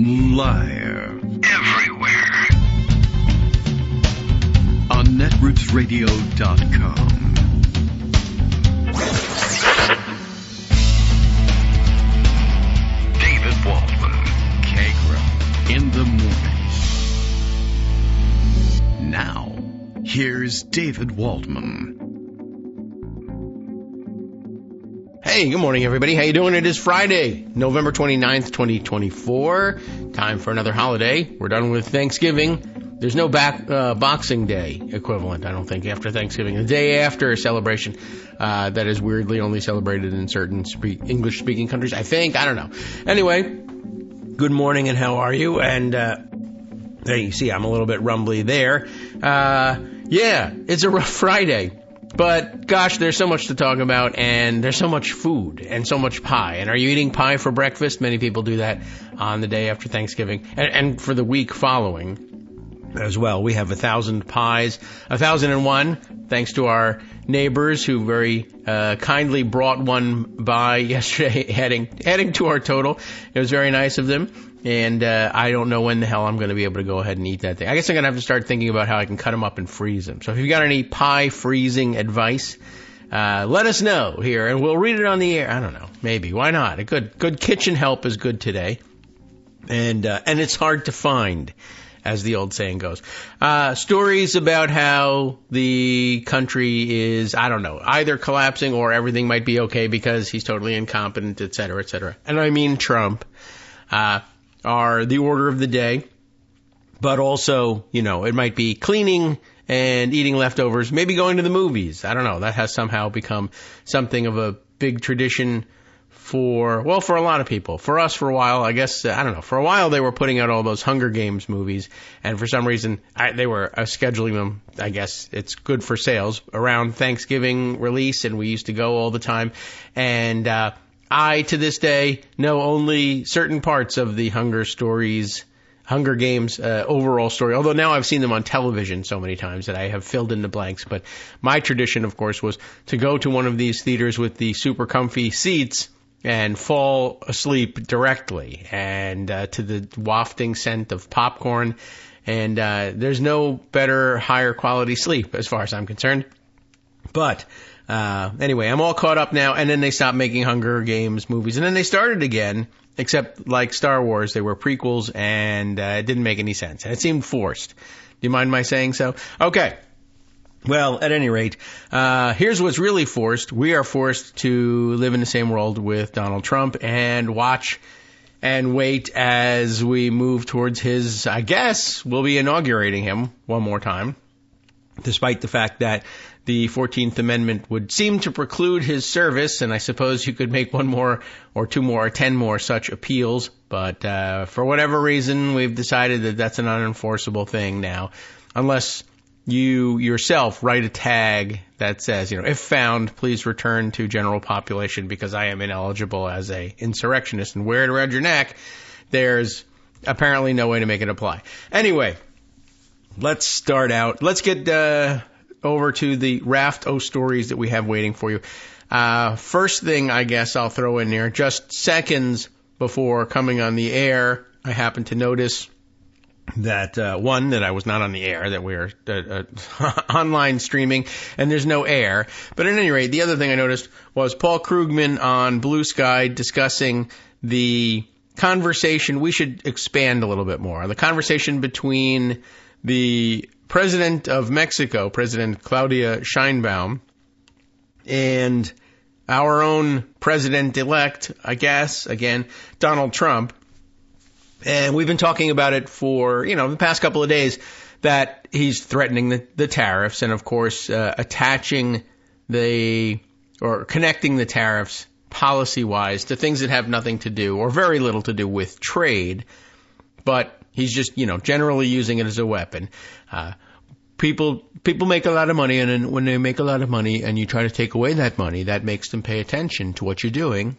Live. Everywhere. On netrootsradio.com. David Waldman. Kagro. In the morning. Now, here's David Waldman. Hey, good morning, everybody. How you doing? It is Friday, November 29th, 2024. Time for another holiday. We're done with Thanksgiving. There's no Boxing Day equivalent, I don't think, after Thanksgiving. The day after a celebration that is weirdly only celebrated in certain English-speaking countries, I think. I don't know. Anyway, good morning, and how are you? And there you see, I'm a little bit rumbly there. Yeah, it's a rough Friday. But, gosh, there's so much to talk about, and there's so much food, and so much pie. And are you eating pie for breakfast? Many people do that on the day after Thanksgiving, and for the week following as well. We have 1,000 pies, 1,001, thanks to our neighbors who very kindly brought one by yesterday, adding to our total. It was very nice of them. And I don't know when the hell I'm going to be able to go ahead and eat that thing. I guess I'm going to have to start thinking about how I can cut them up and freeze them. So if you've got any pie freezing advice, let us know here, and we'll read it on the air. I don't know. Maybe. Why not? A good kitchen help is good today. And it's hard to find, as the old saying goes. Stories about how the country is, I don't know, either collapsing or everything might be okay because he's totally incompetent, et cetera, et cetera. And I mean Trump. Are the order of the day, but also, you know, it might be cleaning and eating leftovers, maybe going to the movies. I don't know. That has somehow become something of a big tradition for a lot of people. For us, for a while, I guess, I don't know. For a while, they were putting out all those Hunger Games movies, and for some reason, they were scheduling them. I guess it's good for sales around Thanksgiving release, and we used to go all the time. And I, to this day, know only certain parts of the Hunger Games overall story, although now I've seen them on television so many times that I have filled in the blanks. But my tradition, of course, was to go to one of these theaters with the super comfy seats and fall asleep directly, and to the wafting scent of popcorn. And there's no better, higher quality sleep as far as I'm concerned. But anyway, I'm all caught up now, and then they stopped making Hunger Games movies, and then they started again, except like Star Wars, they were prequels, and it didn't make any sense, and it seemed forced. Do you mind my saying so? Okay. Well, at any rate, here's what's really forced. We are forced to live in the same world with Donald Trump and watch and wait as we move towards his, I guess, we'll be inaugurating him one more time, despite the fact that the 14th Amendment would seem to preclude his service, and I suppose you could make one more or two more or 10 more such appeals, but for whatever reason, we've decided that that's an unenforceable thing now, unless you yourself write a tag that says, if found, please return to general population because I am ineligible as a insurrectionist, and wear it around your neck. There's apparently no way to make it apply. Anyway, let's start out. Let's get over to the raft of stories that we have waiting for you. First thing I guess I'll throw in there, just seconds before coming on the air, I happened to notice that, that I was not on the air, that we are online streaming, and there's no air. But at any rate, the other thing I noticed was Paul Krugman on Blue Sky discussing the conversation. We should expand a little bit more. The conversation between the President of Mexico, President Claudia Sheinbaum, and our own president-elect, I guess, again, Donald Trump. And we've been talking about it for, the past couple of days, that he's threatening the tariffs and, of course, connecting the tariffs policy-wise to things that have nothing to do or very little to do with trade. But he's just, generally using it as a weapon. People make a lot of money, and then when they make a lot of money and you try to take away that money, that makes them pay attention to what you're doing.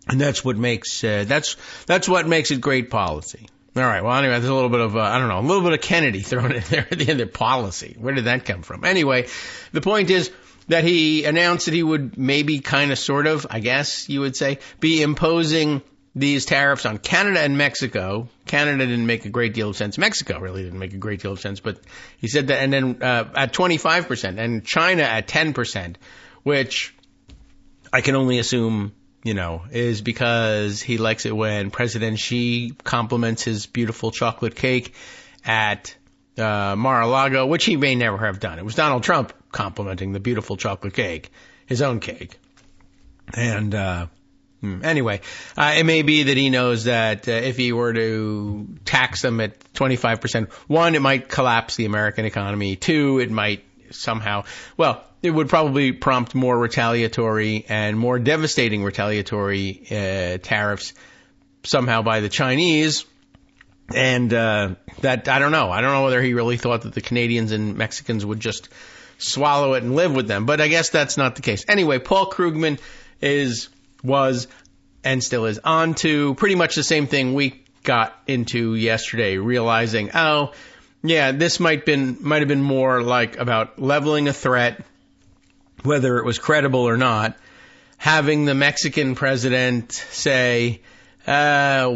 And that's what makes it great policy. All right. Well, anyway, there's a little bit of, a little bit of Kennedy thrown in there at the end of policy. Where did that come from? Anyway, the point is that he announced that he would maybe kind of, sort of, I guess you would say, be imposing these tariffs on Canada and Mexico. Canada didn't make a great deal of sense. Mexico really didn't make a great deal of sense. But he said that, and then at 25%, and China at 10%, which I can only assume, is because he likes it when President Xi compliments his beautiful chocolate cake at Mar-a-Lago, which he may never have done. It was Donald Trump complimenting the beautiful chocolate cake, his own cake. And anyway, it may be that he knows that if he were to tax them at 25%, one, it might collapse the American economy. Two, it might somehow, it would probably prompt more retaliatory and more devastating retaliatory tariffs somehow by the Chinese. And that, I don't know. I don't know whether he really thought that the Canadians and Mexicans would just swallow it and live with them. But I guess that's not the case. Anyway, Paul Krugman was and still is on to pretty much the same thing we got into yesterday, realizing, this might have been more like about leveling a threat, whether it was credible or not, having the Mexican president say, there's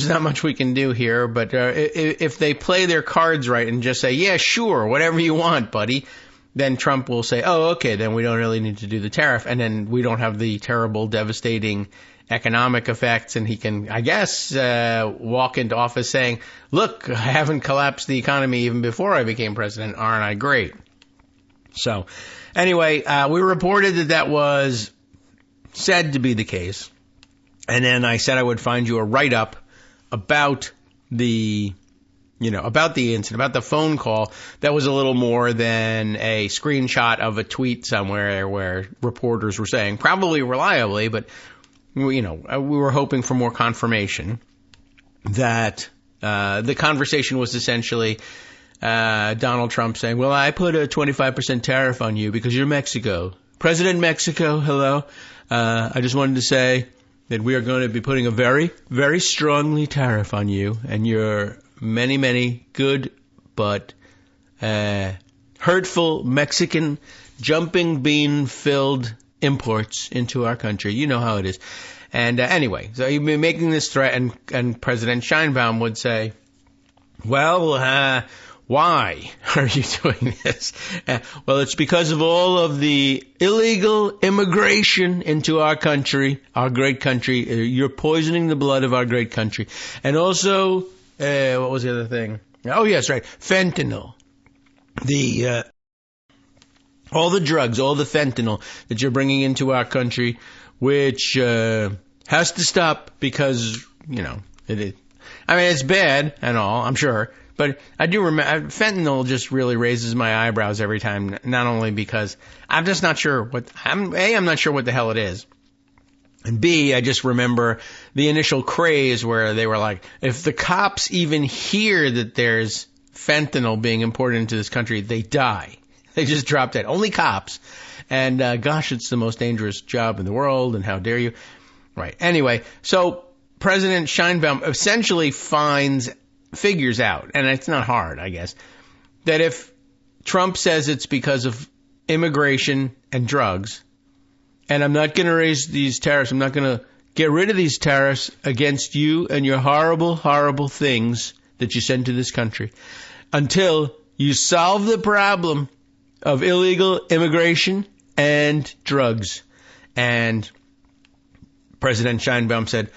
not much we can do here, but if they play their cards right and just say, yeah, sure, whatever you want, buddy, then Trump will say, okay, then we don't really need to do the tariff, and then we don't have the terrible, devastating economic effects, and he can, I guess, walk into office saying, look, I haven't collapsed the economy even before I became president, aren't I great? So, anyway, we reported that was said to be the case, and then I said I would find you a write-up about the incident, about the phone call that was a little more than a screenshot of a tweet somewhere where reporters were saying, probably reliably, but, we were hoping for more confirmation that the conversation was essentially Donald Trump saying, well, I put a 25% tariff on you because you're Mexico. President Mexico, hello. I just wanted to say that we are going to be putting a very, very strongly tariff on you and your many, many good but hurtful Mexican jumping bean filled imports into our country. You know how it is. And anyway, so he'd been making this threat, and President Sheinbaum would say, well, why are you doing this? Well, it's because of all of the illegal immigration into our country, our great country. You're poisoning the blood of our great country. And also, what was the other thing? Oh, yes, right. Fentanyl. All the drugs, all the fentanyl that you're bringing into our country, which has to stop because, it's bad and all, I'm sure. But I do remember, fentanyl just really raises my eyebrows every time, not only because I'm just not sure I'm not sure what the hell it is. And B, I just remember the initial craze where they were like, if the cops even hear that there's fentanyl being imported into this country, they die. They just drop dead. Only cops. And gosh, it's the most dangerous job in the world, and how dare you. Right. Anyway, so President Sheinbaum essentially figures out, and it's not hard, I guess, that if Trump says it's because of immigration and drugs, and I'm not going to raise these tariffs, I'm not going to get rid of these tariffs against you and your horrible, horrible things that you send to this country until you solve the problem of illegal immigration and drugs. And President Sheinbaum said,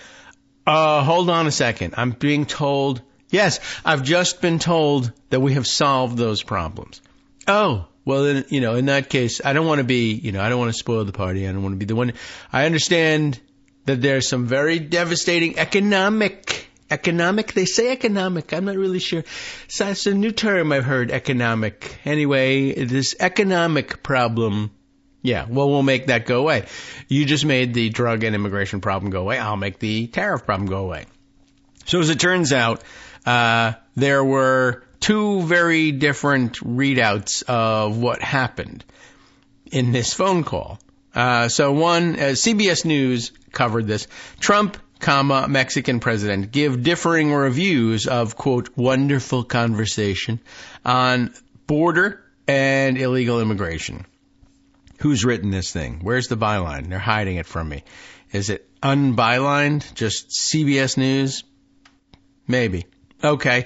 hold on a second. I'm being told, yes, I've just been told that we have solved those problems. Oh, well, then, in that case, I don't want to be, I don't want to spoil the party. I don't want to be the one. I understand that there's some very devastating economic, they say economic, I'm not really sure. So it's a new term I've heard, economic. Anyway, this economic problem, we'll make that go away. You just made the drug and immigration problem go away. I'll make the tariff problem go away. So as it turns out, there were two very different readouts of what happened in this phone call. So one, CBS News covered this. Trump, Mexican president give differing reviews of, quote, wonderful conversation on border and illegal immigration. Who's written this thing? Where's the byline? They're hiding it from me. Is it unbylined? Just CBS News? Maybe. Okay.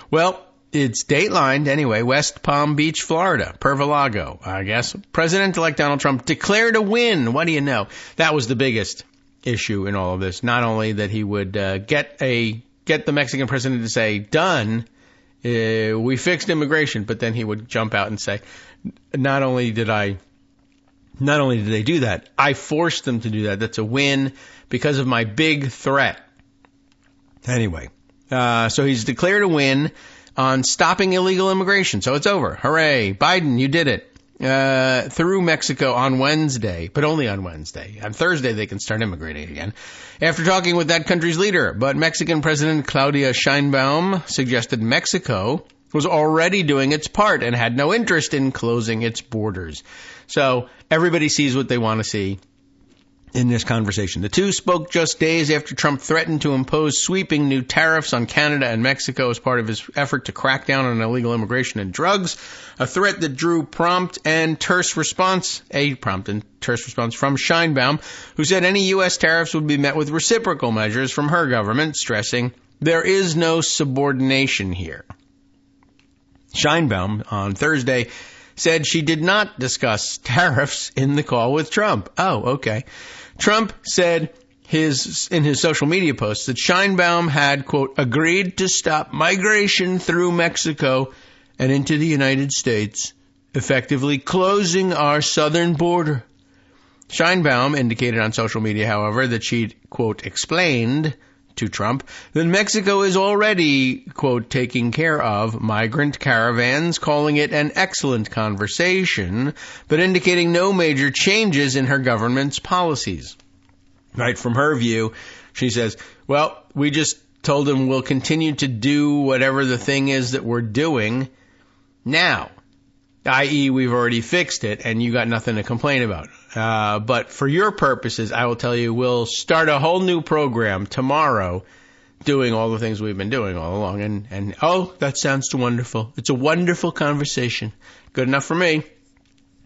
Well, it's datelined anyway. West Palm Beach, Florida. Pervalago, I guess. President-elect Donald Trump declared a win. What do you know? That was the biggest issue in all of this. Not only that he would get the Mexican president to say, done, we fixed immigration, but then he would jump out and say, not only did they do that, I forced them to do that. That's a win because of my big threat. Anyway, so he's declared a win on stopping illegal immigration. So it's over. Hooray. Biden, you did it. Through Mexico on Wednesday, but only on Wednesday. On Thursday, they can start immigrating again. After talking with that country's leader, but Mexican President Claudia Sheinbaum suggested Mexico was already doing its part and had no interest in closing its borders. So everybody sees what they want to see in this conversation. The two spoke just days after Trump threatened to impose sweeping new tariffs on Canada and Mexico as part of his effort to crack down on illegal immigration and drugs, a threat that drew prompt and terse response from Sheinbaum, who said any U.S. tariffs would be met with reciprocal measures from her government, stressing there is no subordination here. Sheinbaum on Thursday said she did not discuss tariffs in the call with Trump. Oh, okay. Trump said in his social media posts that Sheinbaum had, quote, agreed to stop migration through Mexico and into the United States, effectively closing our southern border. Sheinbaum indicated on social media, however, that she'd, quote, explained to Trump that Mexico is already, quote, taking care of migrant caravans, calling it an excellent conversation, but indicating no major changes in her government's policies. Right, from her view, she says, well, we just told them we'll continue to do whatever the thing is that we're doing now, i.e. we've already fixed it and you got nothing to complain about. But for your purposes, I will tell you, we'll start a whole new program tomorrow doing all the things we've been doing all along. And oh, that sounds wonderful. It's a wonderful conversation. Good enough for me.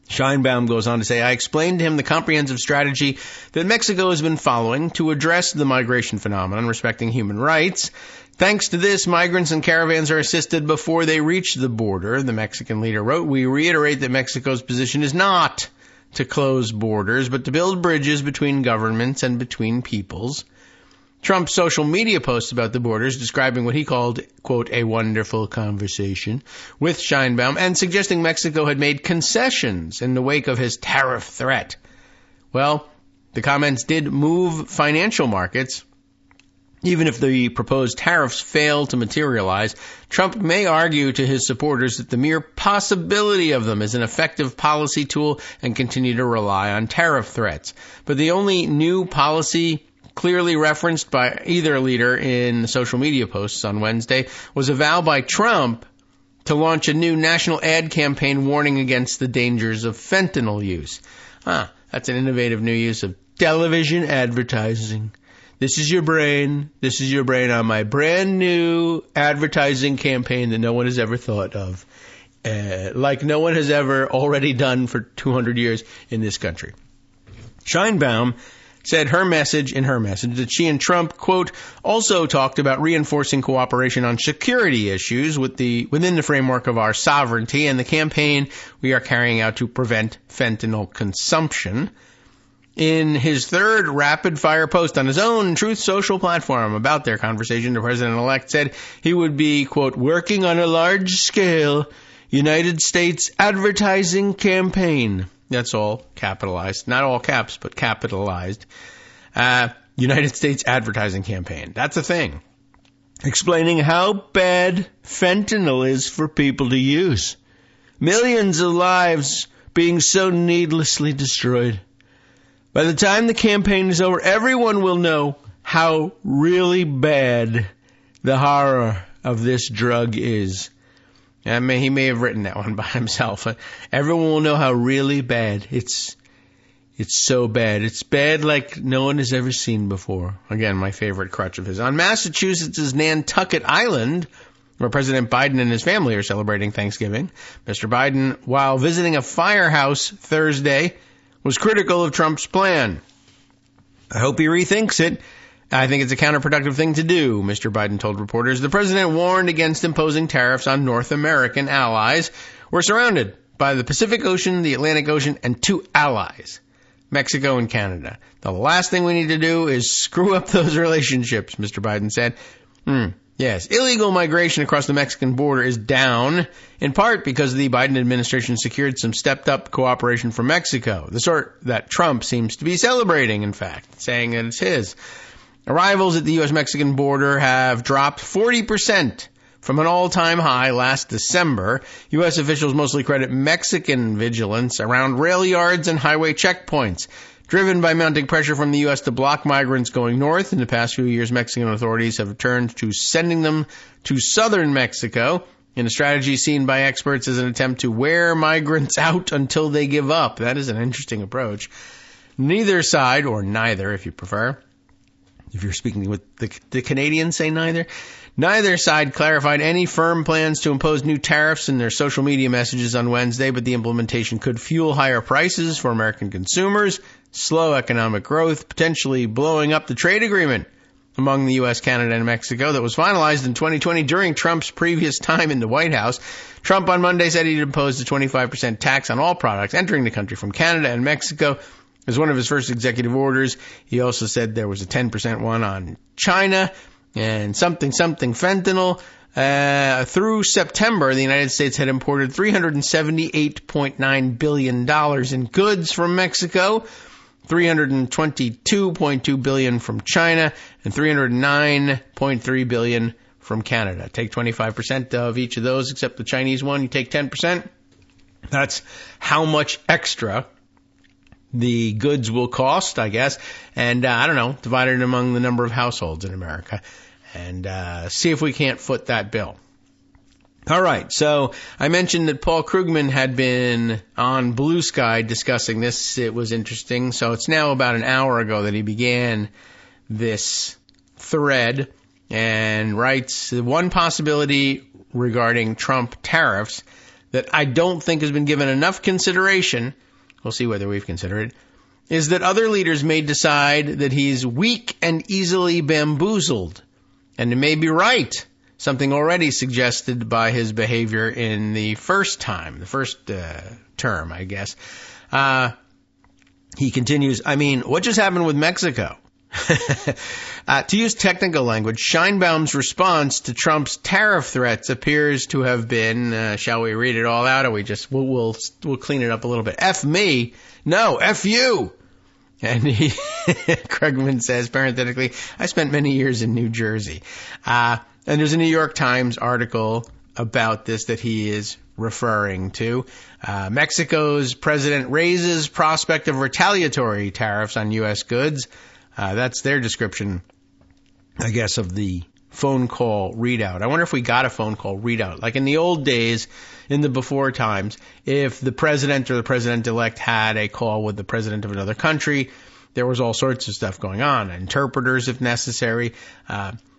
Sheinbaum goes on to say, I explained to him the comprehensive strategy that Mexico has been following to address the migration phenomenon, respecting human rights. Thanks to this, migrants and caravans are assisted before they reach the border, the Mexican leader wrote. We reiterate that Mexico's position is not to close borders, but to build bridges between governments and between peoples. Trump's social media posts about the borders describing what he called, quote, a wonderful conversation with Sheinbaum and suggesting Mexico had made concessions in the wake of his tariff threat. Well, the comments did move financial markets. Even if the proposed tariffs fail to materialize, Trump may argue to his supporters that the mere possibility of them is an effective policy tool and continue to rely on tariff threats. But the only new policy clearly referenced by either leader in the social media posts on Wednesday was a vow by Trump to launch a new national ad campaign warning against the dangers of fentanyl use. That's an innovative new use of television advertising. This is your brain. This is your brain on my brand new advertising campaign that no one has ever thought of. Like no one has ever already done for 200 years in this country. Sheinbaum said in her message that she and Trump, quote, also talked about reinforcing cooperation on security issues within the framework of our sovereignty and the campaign we are carrying out to prevent fentanyl consumption. In his third rapid-fire post on his own Truth Social platform about their conversation, the president-elect said he would be, quote, working on a large-scale United States advertising campaign. That's all capitalized. Not all caps, but capitalized. United States advertising campaign. That's a thing. Explaining how bad fentanyl is for people to use. Millions of lives being so needlessly destroyed. By the time the campaign is over, everyone will know how really bad the horror of this drug is. I mean, he may have written that one by himself. Everyone will know how really bad it's so bad. It's bad like no one has ever seen before. Again, my favorite crutch of his. On Massachusetts' Nantucket Island, where President Biden and his family are celebrating Thanksgiving, Mr. Biden, while visiting a firehouse Thursday, was critical of Trump's plan. I hope he rethinks it. I think it's a counterproductive thing to do, Mr. Biden told reporters. The president warned against imposing tariffs on North American allies. We're surrounded by the Pacific Ocean, the Atlantic Ocean, and two allies, Mexico and Canada. The last thing we need to do is screw up those relationships, Mr. Biden said. Yes, illegal migration across the Mexican border is down, in part because the Biden administration secured some stepped-up cooperation from Mexico, the sort that Trump seems to be celebrating, in fact, saying that it's his. Arrivals at the U.S.-Mexican border have dropped 40% from an all-time high last December. U.S. officials mostly credit Mexican vigilance around rail yards and highway checkpoints. Driven by mounting pressure from the U.S. to block migrants going north, in the past few years, Mexican authorities have turned to sending them to southern Mexico in a strategy seen by experts as an attempt to wear migrants out until they give up. That is an interesting approach. Neither side, or neither if you prefer, if you're speaking with the Canadians, say neither. Neither side clarified any firm plans to impose new tariffs in their social media messages on Wednesday, but the implementation could fuel higher prices for American consumers, slow economic growth, potentially blowing up the trade agreement among the U.S., Canada, and Mexico that was finalized in 2020 during Trump's previous time in the White House. Trump on Monday said he'd imposed a 25% tax on all products entering the country from Canada and Mexico as one of his first executive orders. He also said there was a 10% one on China and something fentanyl. Through September, the United States had imported $378.9 billion in goods from Mexico, $322.2 billion from China, and $309.3 billion from Canada. Take 25% of each of those, except the Chinese one. You take 10%. That's how much extra the goods will cost, I guess, and I don't know, divided among the number of households in America, and see if we can't foot that bill. All right, so I mentioned that Paul Krugman had been on Blue Sky discussing this. It was interesting. So it's now about an hour ago that he began this thread and writes one possibility regarding Trump tariffs that I don't think has been given enough consideration. We'll see whether we've considered it, is that other leaders may decide that he's weak and easily bamboozled. And it may be right, something already suggested by his behavior in the first term, I guess. He continues, what just happened with Mexico? To use technical language, Scheinbaum's response to Trump's tariff threats appears to have been, shall we read it all out, or we'll clean it up a little bit. F me. No, F you. And Krugman says, parenthetically, I spent many years in New Jersey. And there's a New York Times article about this that he is referring to. Mexico's president raises prospect of retaliatory tariffs on U.S. goods. That's their description, I guess, of the phone call readout. I wonder if we got a phone call readout. Like in the old days, in the before times, if the president or the president-elect had a call with the president of another country, there was all sorts of stuff going on, interpreters if necessary.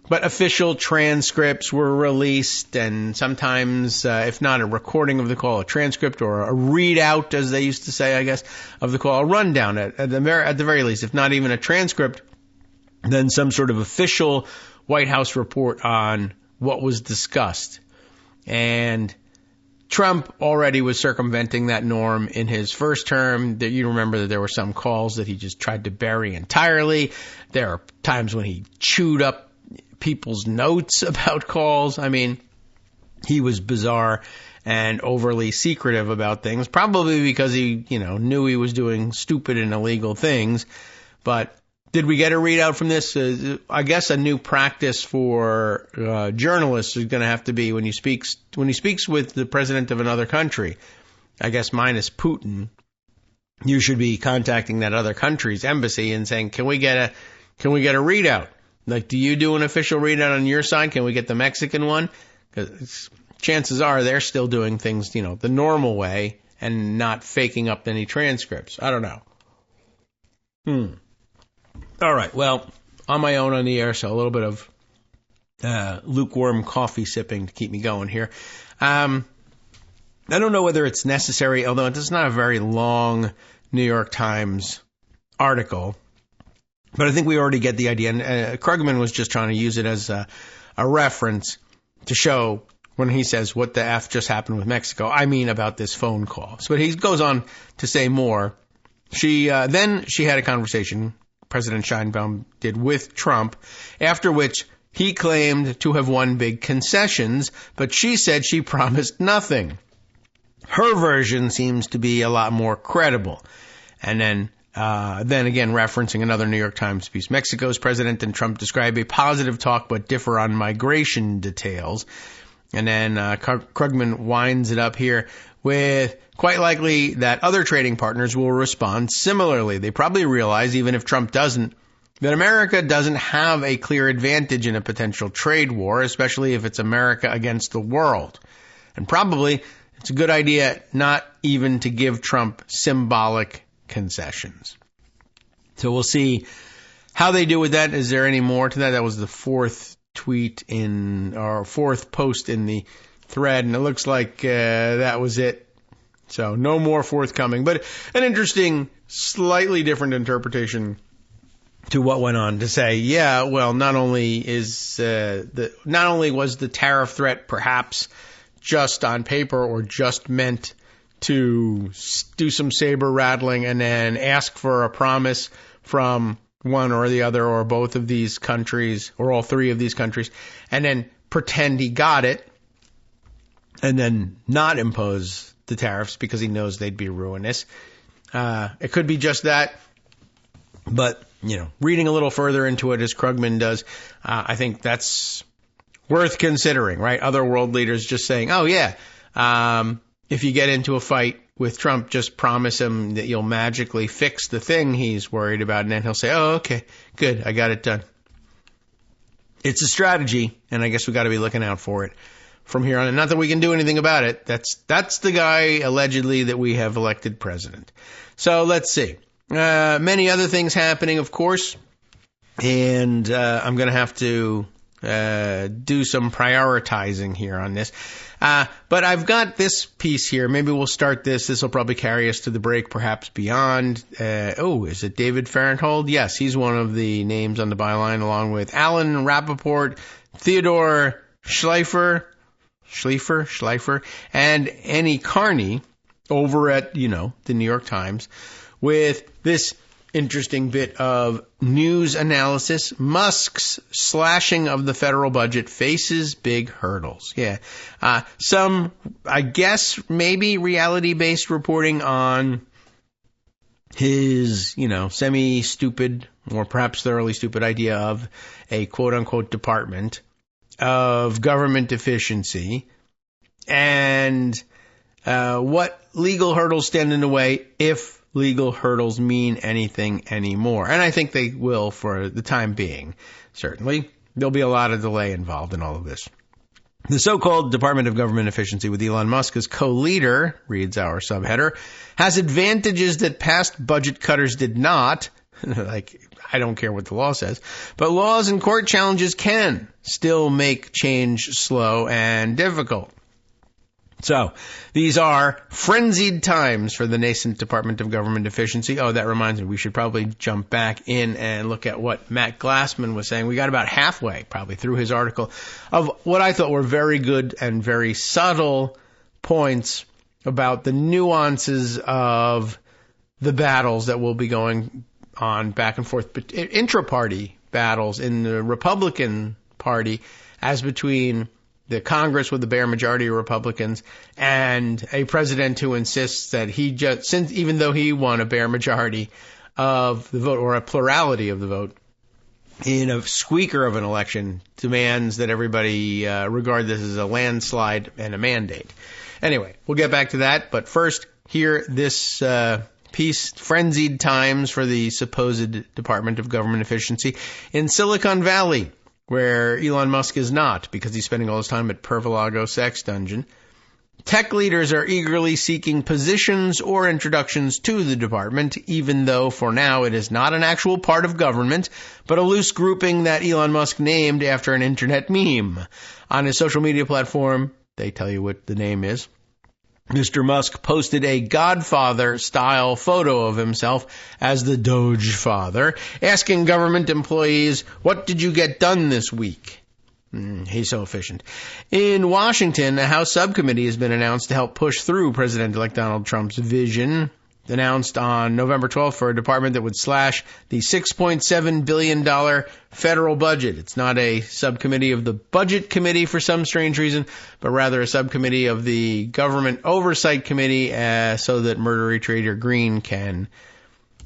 But official transcripts were released, and sometimes, if not a recording of the call, a transcript or a readout, as they used to say, I guess, of the call, a rundown at the very least, if not even a transcript, then some sort of official White House report on what was discussed. And Trump already was circumventing that norm in his first term. You remember that there were some calls that he just tried to bury entirely. There are times when he chewed up people's notes about calls. He was bizarre and overly secretive about things, probably because he, knew he was doing stupid and illegal things. But did we get a readout from this? I guess a new practice for journalists is going to have to be when he speaks with the president of another country, I guess minus Putin, you should be contacting that other country's embassy and saying, can we get a readout? Like, do you do an official readout on your side? Can we get the Mexican one? Because chances are they're still doing things, the normal way and not faking up any transcripts. I don't know. All right. Well, on my own on the air, so a little bit of lukewarm coffee sipping to keep me going here. I don't know whether it's necessary, although it's not a very long New York Times article. But I think we already get the idea. And Krugman was just trying to use it as a reference to show when he says what the F just happened with Mexico, I mean about this phone call. So he goes on to say more. Then she had a conversation, President Sheinbaum did, with Trump, after which he claimed to have won big concessions, but she said she promised nothing. Her version seems to be a lot more credible. And then again, referencing another New York Times piece, Mexico's president and Trump describe a positive talk but differ on migration details. And then Krugman winds it up here with quite likely that other trading partners will respond similarly. They probably realize, even if Trump doesn't, that America doesn't have a clear advantage in a potential trade war, especially if it's America against the world. And probably it's a good idea not even to give Trump symbolic concessions. So we'll see how they do with that. Is there any more to that? That was the fourth post in the thread, and it looks like that was it. So no more forthcoming, but an interesting, slightly different interpretation to what went on to say, yeah, well, not only was the tariff threat perhaps just on paper or just meant to do some saber rattling and then ask for a promise from one or the other or both of these countries or all three of these countries, and then pretend he got it and then not impose the tariffs because he knows they'd be ruinous. It could be just that, but reading a little further into it as Krugman does, I think that's worth considering, right? Other world leaders just saying, oh yeah, if you get into a fight with Trump, just promise him that you'll magically fix the thing he's worried about, and then he'll say, oh, okay, good, I got it done. It's a strategy, and I guess we got to be looking out for it from here on. And not that we can do anything about it. That's the guy, allegedly, that we have elected president. So let's see. Many other things happening, of course, and I'm going to have to do some prioritizing here on this. But I've got this piece here. Maybe we'll start this. This will probably carry us to the break, perhaps beyond. Is it David Farenthold? Yes, he's one of the names on the byline, along with Alan Rappaport, Theodore Schleifer, and Annie Carney over at, the New York Times, with this interesting bit of news analysis. Musk's slashing of the federal budget faces big hurdles. Yeah. Some, I guess, maybe reality-based reporting on his, semi-stupid or perhaps thoroughly stupid idea of a quote-unquote department of government efficiency and what legal hurdles stand in the way, if legal hurdles mean anything anymore. And I think they will for the time being. Certainly, there'll be a lot of delay involved in all of this. The so-called Department of Government Efficiency with Elon Musk as co-leader, reads our subheader, has advantages that past budget cutters did not. I don't care what the law says. But laws and court challenges can still make change slow and difficult. So, these are frenzied times for the nascent Department of Government Efficiency. Oh, that reminds me, we should probably jump back in and look at what Matt Glassman was saying. We got about halfway, probably, through his article of what I thought were very good and very subtle points about the nuances of the battles that will be going on back and forth, intra-party battles in the Republican Party as between the Congress with the bare majority of Republicans and a president who insists that even though he won a bare majority of the vote or a plurality of the vote in a squeaker of an election, demands that everybody regard this as a landslide and a mandate. Anyway, we'll get back to that. But first, here, this piece, Frenzied Times for the supposed Department of Government Efficiency in Silicon Valley, where Elon Musk is not, because he's spending all his time at Pervalago Sex Dungeon. Tech leaders are eagerly seeking positions or introductions to the department, even though for now it is not an actual part of government, but a loose grouping that Elon Musk named after an internet meme. On his social media platform, they tell you what the name is, Mr. Musk posted a Godfather-style photo of himself as the Doge Father, asking government employees, "What did you get done this week?" He's so efficient. In Washington, a House subcommittee has been announced to help push through President-elect Donald Trump's vision, announced on November 12th, for a department that would slash the $6.7 billion federal budget. It's not a subcommittee of the Budget Committee for some strange reason, but rather a subcommittee of the Government Oversight Committee, so that Murdery Trader Green can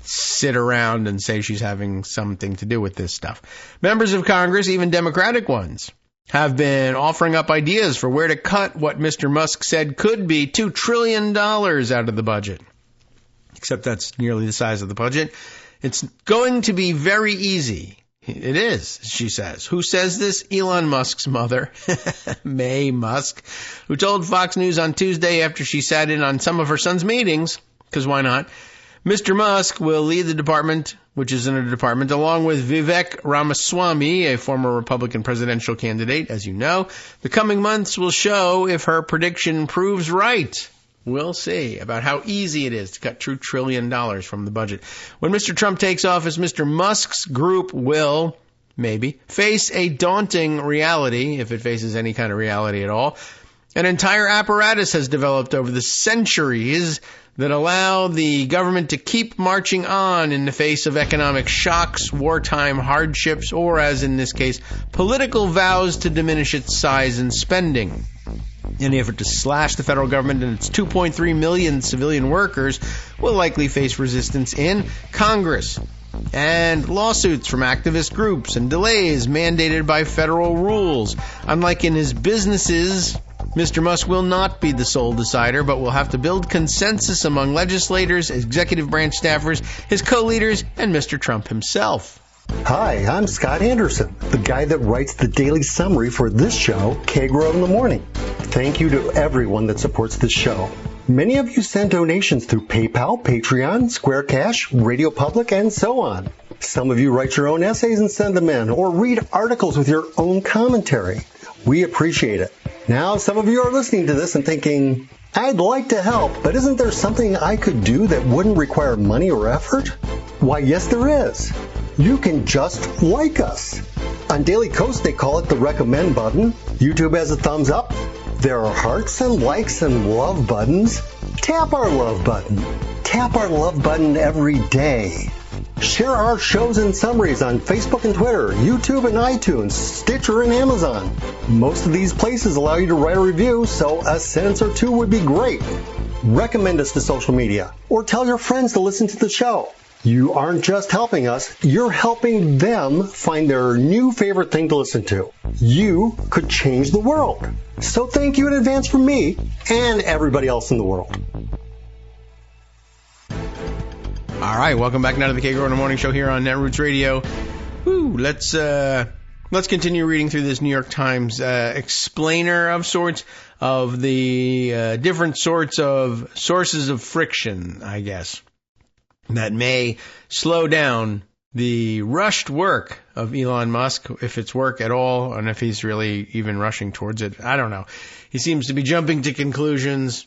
sit around and say she's having something to do with this stuff. Members of Congress, even Democratic ones, have been offering up ideas for where to cut what Mr. Musk said could be $2 trillion out of the budget. Except that's nearly the size of the budget. It's going to be very easy. It is, she says. Who says this? Elon Musk's mother, May Musk, who told Fox News on Tuesday after she sat in on some of her son's meetings, because why not? Mr. Musk will lead the department, which isn't a department, along with Vivek Ramaswamy, a former Republican presidential candidate, as you know. The coming months will show if her prediction proves right. We'll see about how easy it is to cut $2 trillion from the budget. When Mr. Trump takes office, Mr. Musk's group will, maybe, face a daunting reality, if it faces any kind of reality at all. An entire apparatus has developed over the centuries that allow the government to keep marching on in the face of economic shocks, wartime hardships, or, as in this case, political vows to diminish its size and spending. Any effort to slash the federal government and its 2.3 million civilian workers will likely face resistance in Congress and lawsuits from activist groups and delays mandated by federal rules. Unlike in his businesses, Mr. Musk will not be the sole decider, but will have to build consensus among legislators, executive branch staffers, his co-leaders, and Mr. Trump himself. Hi, I'm Scott Anderson, the guy that writes the daily summary for this show, Kagro in the Morning. Thank you to everyone that supports this show. Many of you send donations through PayPal, Patreon, Square Cash, Radio Public, and so on. Some of you write your own essays and send them in, or read articles with your own commentary. We appreciate it. Now, some of you are listening to this and thinking, I'd like to help, but isn't there something I could do that wouldn't require money or effort? Why, yes, there is. You can just like us. On Daily Kos, they call it the recommend button. YouTube has a thumbs up. There are hearts and likes and love buttons. Tap our love button. Tap our love button every day. Share our shows and summaries on Facebook and Twitter, YouTube and iTunes, Stitcher and Amazon. Most of these places allow you to write a review, so a sentence or two would be great. Recommend us to social media, or tell your friends to listen to the show. You aren't just helping us, you're helping them find their new favorite thing to listen to. You could change the world. So thank you in advance from me and everybody else in the world. All right, welcome back now to the Kagro in the Morning Show here on Netroots Radio. Let's continue reading through this New York Times explainer of sorts of the different sorts of sources of friction, I guess, that may slow down the rushed work of Elon Musk, if it's work at all, and if he's really even rushing towards it. I don't know. He seems to be jumping to conclusions,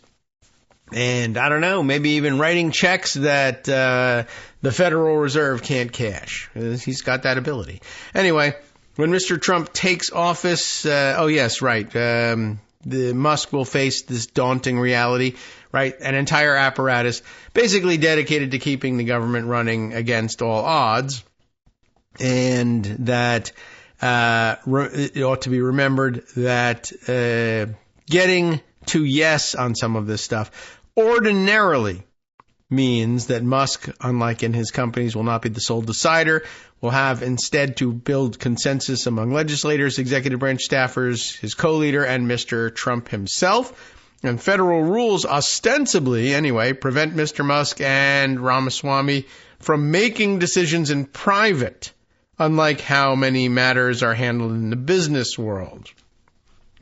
and I don't know, maybe even writing checks that the Federal Reserve can't cash. He's got that ability. Anyway, when Mr. Trump takes office, the Musk will face this daunting reality, right? An entire apparatus basically dedicated to keeping the government running against all odds. And that it ought to be remembered that getting to yes on some of this stuff ordinarily means that Musk, unlike in his companies, will not be the sole decider, will have instead to build consensus among legislators, executive branch staffers, his co-leader, and Mr. Trump himself. And federal rules ostensibly, anyway, prevent Mr. Musk and Ramaswamy from making decisions in private, unlike how many matters are handled in the business world.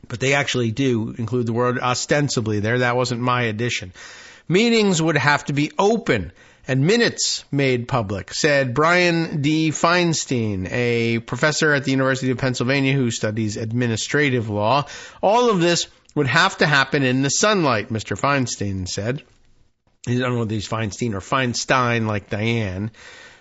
But they actually do include the word ostensibly there. That wasn't my addition. Meetings would have to be open and minutes made public, said Brian D. Feinstein, a professor at the University of Pennsylvania who studies administrative law. All of this would have to happen in the sunlight, Mr. Feinstein said. I don't know if he's Feinstein or Feinstein like Diane,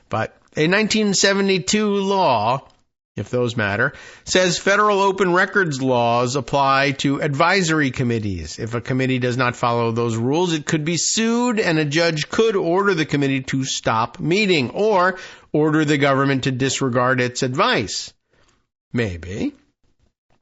but a 1972 law, if those matter, says federal open records laws apply to advisory committees. If a committee does not follow those rules, it could be sued, and a judge could order the committee to stop meeting or order the government to disregard its advice. Maybe.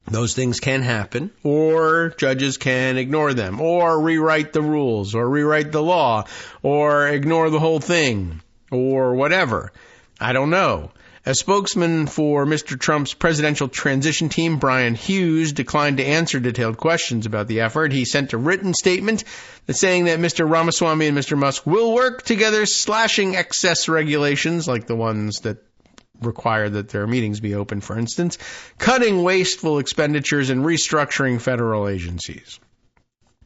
Those things can happen, or judges can ignore them, or rewrite the rules, or rewrite the law, or ignore the whole thing, or whatever. I don't know. A spokesman for Mr. Trump's presidential transition team, Brian Hughes, declined to answer detailed questions about the effort. He sent a written statement saying that Mr. Ramaswamy and Mr. Musk will work together, slashing excess regulations like the ones that require that their meetings be open, for instance, cutting wasteful expenditures and restructuring federal agencies.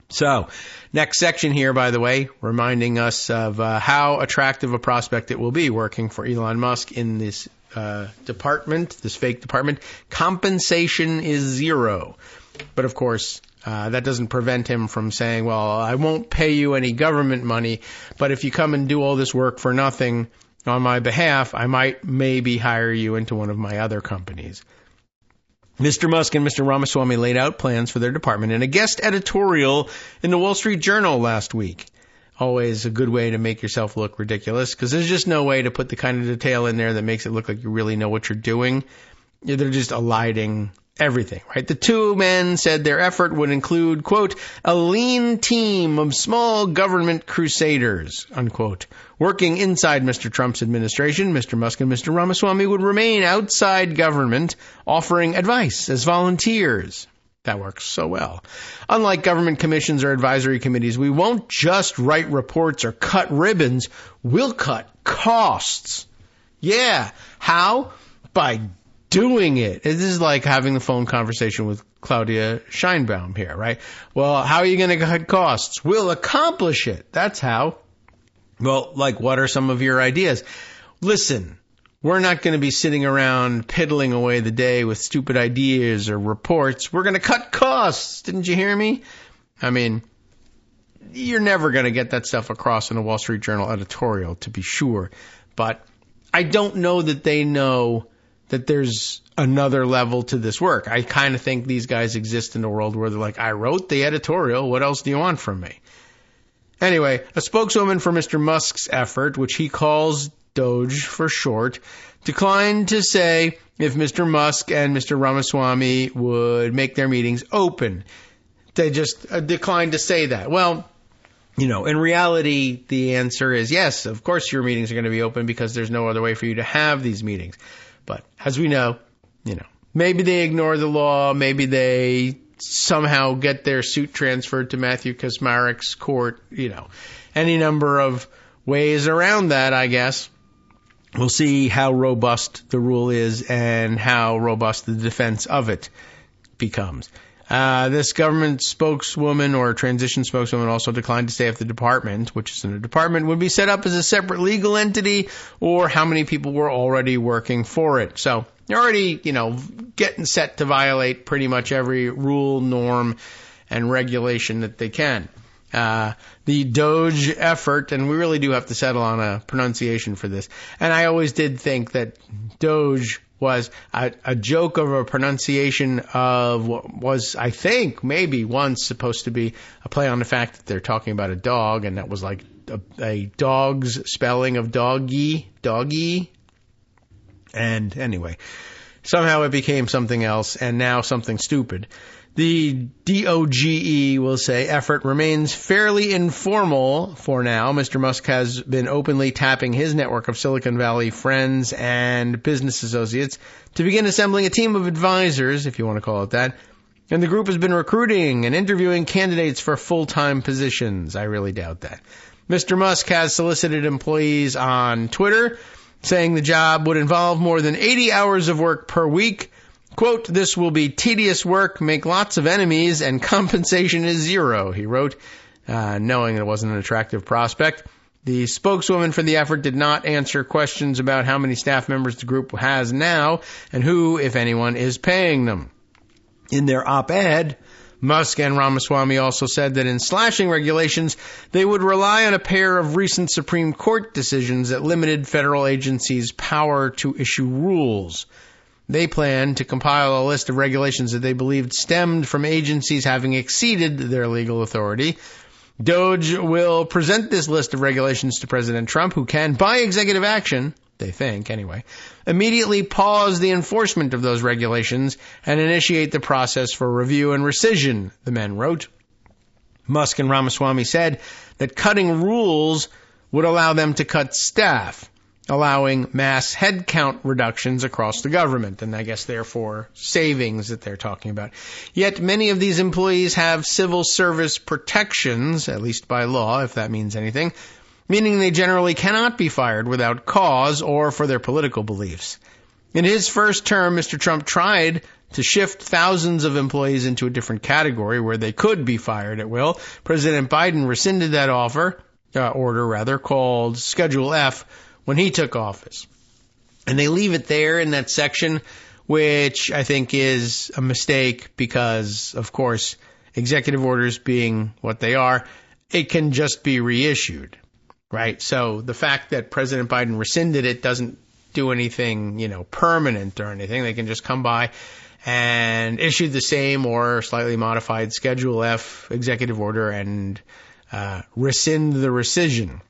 So, next section here, by the way, reminding us of how attractive a prospect it will be working for Elon Musk in this department, this fake department. Compensation is zero. But of course, that doesn't prevent him from saying, well, I won't pay you any government money, but if you come and do all this work for nothing on my behalf, I might maybe hire you into one of my other companies. Mr. Musk and Mr. Ramaswamy laid out plans for their department in a guest editorial in the Wall Street Journal last week. Always a good way to make yourself look ridiculous, because there's just no way to put the kind of detail in there that makes it look like you really know what you're doing. They're just eliding everything, right? The two men said their effort would include, quote, a lean team of small government crusaders, unquote. Working inside Mr. Trump's administration, Mr. Musk and Mr. Ramaswamy would remain outside government, offering advice as volunteers. That works so well. Unlike government commissions or advisory committees, we won't just write reports or cut ribbons. We'll cut costs. Yeah. How? By doing it. This is like having the phone conversation with Claudia Scheinbaum here, right? Well, how are you going to cut costs? We'll accomplish it. That's how. Well, like, what are some of your ideas? Listen, we're not going to be sitting around piddling away the day with stupid ideas or reports. We're going to cut costs. Didn't you hear me? I mean, you're never going to get that stuff across in a Wall Street Journal editorial, to be sure. But I don't know that they know that there's another level to this work. I kind of think these guys exist in a world where they're like, I wrote the editorial. What else do you want from me? Anyway, a spokeswoman for Mr. Musk's effort, which he calls Doge for short, declined to say if Mr. Musk and Mr. Ramaswamy would make their meetings open. They just declined to say that. Well, you know, in reality, the answer is yes, of course your meetings are going to be open because there's no other way for you to have these meetings. But as we know, maybe they ignore the law, maybe they somehow get their suit transferred to Matthew Kaczmarek's court, any number of ways around that, I guess. We'll see how robust the rule is and how robust the defense of it becomes. This government spokeswoman or transition spokeswoman also declined to say if the department, which is in a department, would be set up as a separate legal entity or how many people were already working for it. So they're already, getting set to violate pretty much every rule, norm, and regulation that they can. The Doge effort, and we really do have to settle on a pronunciation for this. And I always did think that Doge was a joke of a pronunciation of what was, I think, maybe once supposed to be a play on the fact that they're talking about a dog, and that was like a dog's spelling of doggy. And anyway, somehow it became something else, and now something stupid. The DOGE will say effort remains fairly informal for now. Mr. Musk has been openly tapping his network of Silicon Valley friends and business associates to begin assembling a team of advisors, if you want to call it that. And the group has been recruiting and interviewing candidates for full-time positions. I really doubt that. Mr. Musk has solicited employees on Twitter, saying the job would involve more than 80 hours of work per week. Quote, this will be tedious work, make lots of enemies, and compensation is zero, he wrote, knowing it wasn't an attractive prospect. The spokeswoman for the effort did not answer questions about how many staff members the group has now and who, if anyone, is paying them. In their op-ed Musk and Ramaswamy also said that in slashing regulations, they would rely on a pair of recent Supreme Court decisions that limited federal agencies' power to issue rules. They plan to compile a list of regulations that they believed stemmed from agencies having exceeded their legal authority. DOJ will present this list of regulations to President Trump, who can, by executive action, they think anyway, immediately pause the enforcement of those regulations and initiate the process for review and rescission, the men wrote. Musk and Ramaswamy said that cutting rules would allow them to cut staff, allowing mass headcount reductions across the government, and I guess therefore savings that they're talking about. Yet many of these employees have civil service protections, at least by law, if that means anything, meaning they generally cannot be fired without cause or for their political beliefs. In his first term, Mr. Trump tried to shift thousands of employees into a different category where they could be fired at will. President Biden rescinded that order called Schedule F, when he took office. And they leave it there in that section, which I think is a mistake because, of course, executive orders being what they are, it can just be reissued. Right. So the fact that President Biden rescinded it doesn't do anything, permanent or anything. They can just come by and issue the same or slightly modified Schedule F executive order and rescind the rescission.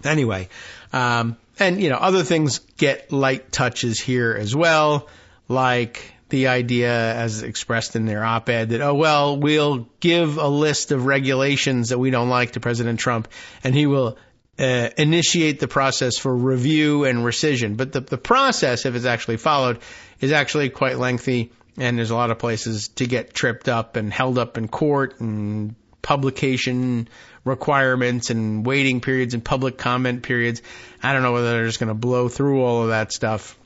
Anyway, other things get light touches here as well, like the idea as expressed in their op-ed that, we'll give a list of regulations that we don't like to President Trump, and he will initiate the process for review and rescission. But the process, if it's actually followed, is actually quite lengthy, and there's a lot of places to get tripped up and held up in court and publication requirements and waiting periods and public comment periods. I don't know whether they're just going to blow through all of that stuff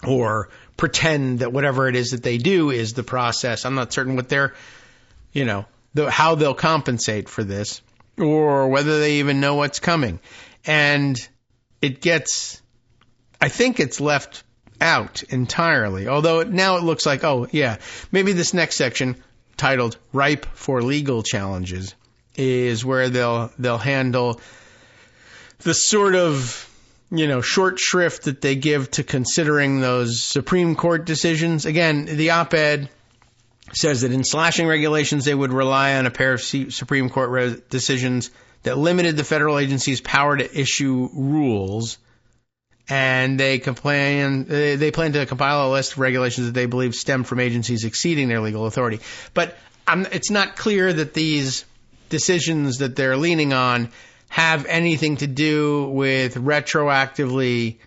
or pretend that whatever it is that they do is the process. I'm not certain what they're, how they'll compensate for this or whether they even know what's coming. And I think it's left out entirely, although now it looks like, maybe this next section titled Ripe for Legal Challenges is where they'll handle the sort of, short shrift that they give to considering those Supreme Court decisions. Again, the op-ed says that in slashing regulations, they would rely on a pair of Supreme Court decisions that limited the federal agency's power to issue rules. And they plan to compile a list of regulations that they believe stem from agencies exceeding their legal authority. But it's not clear that these decisions that they're leaning on have anything to do with retroactively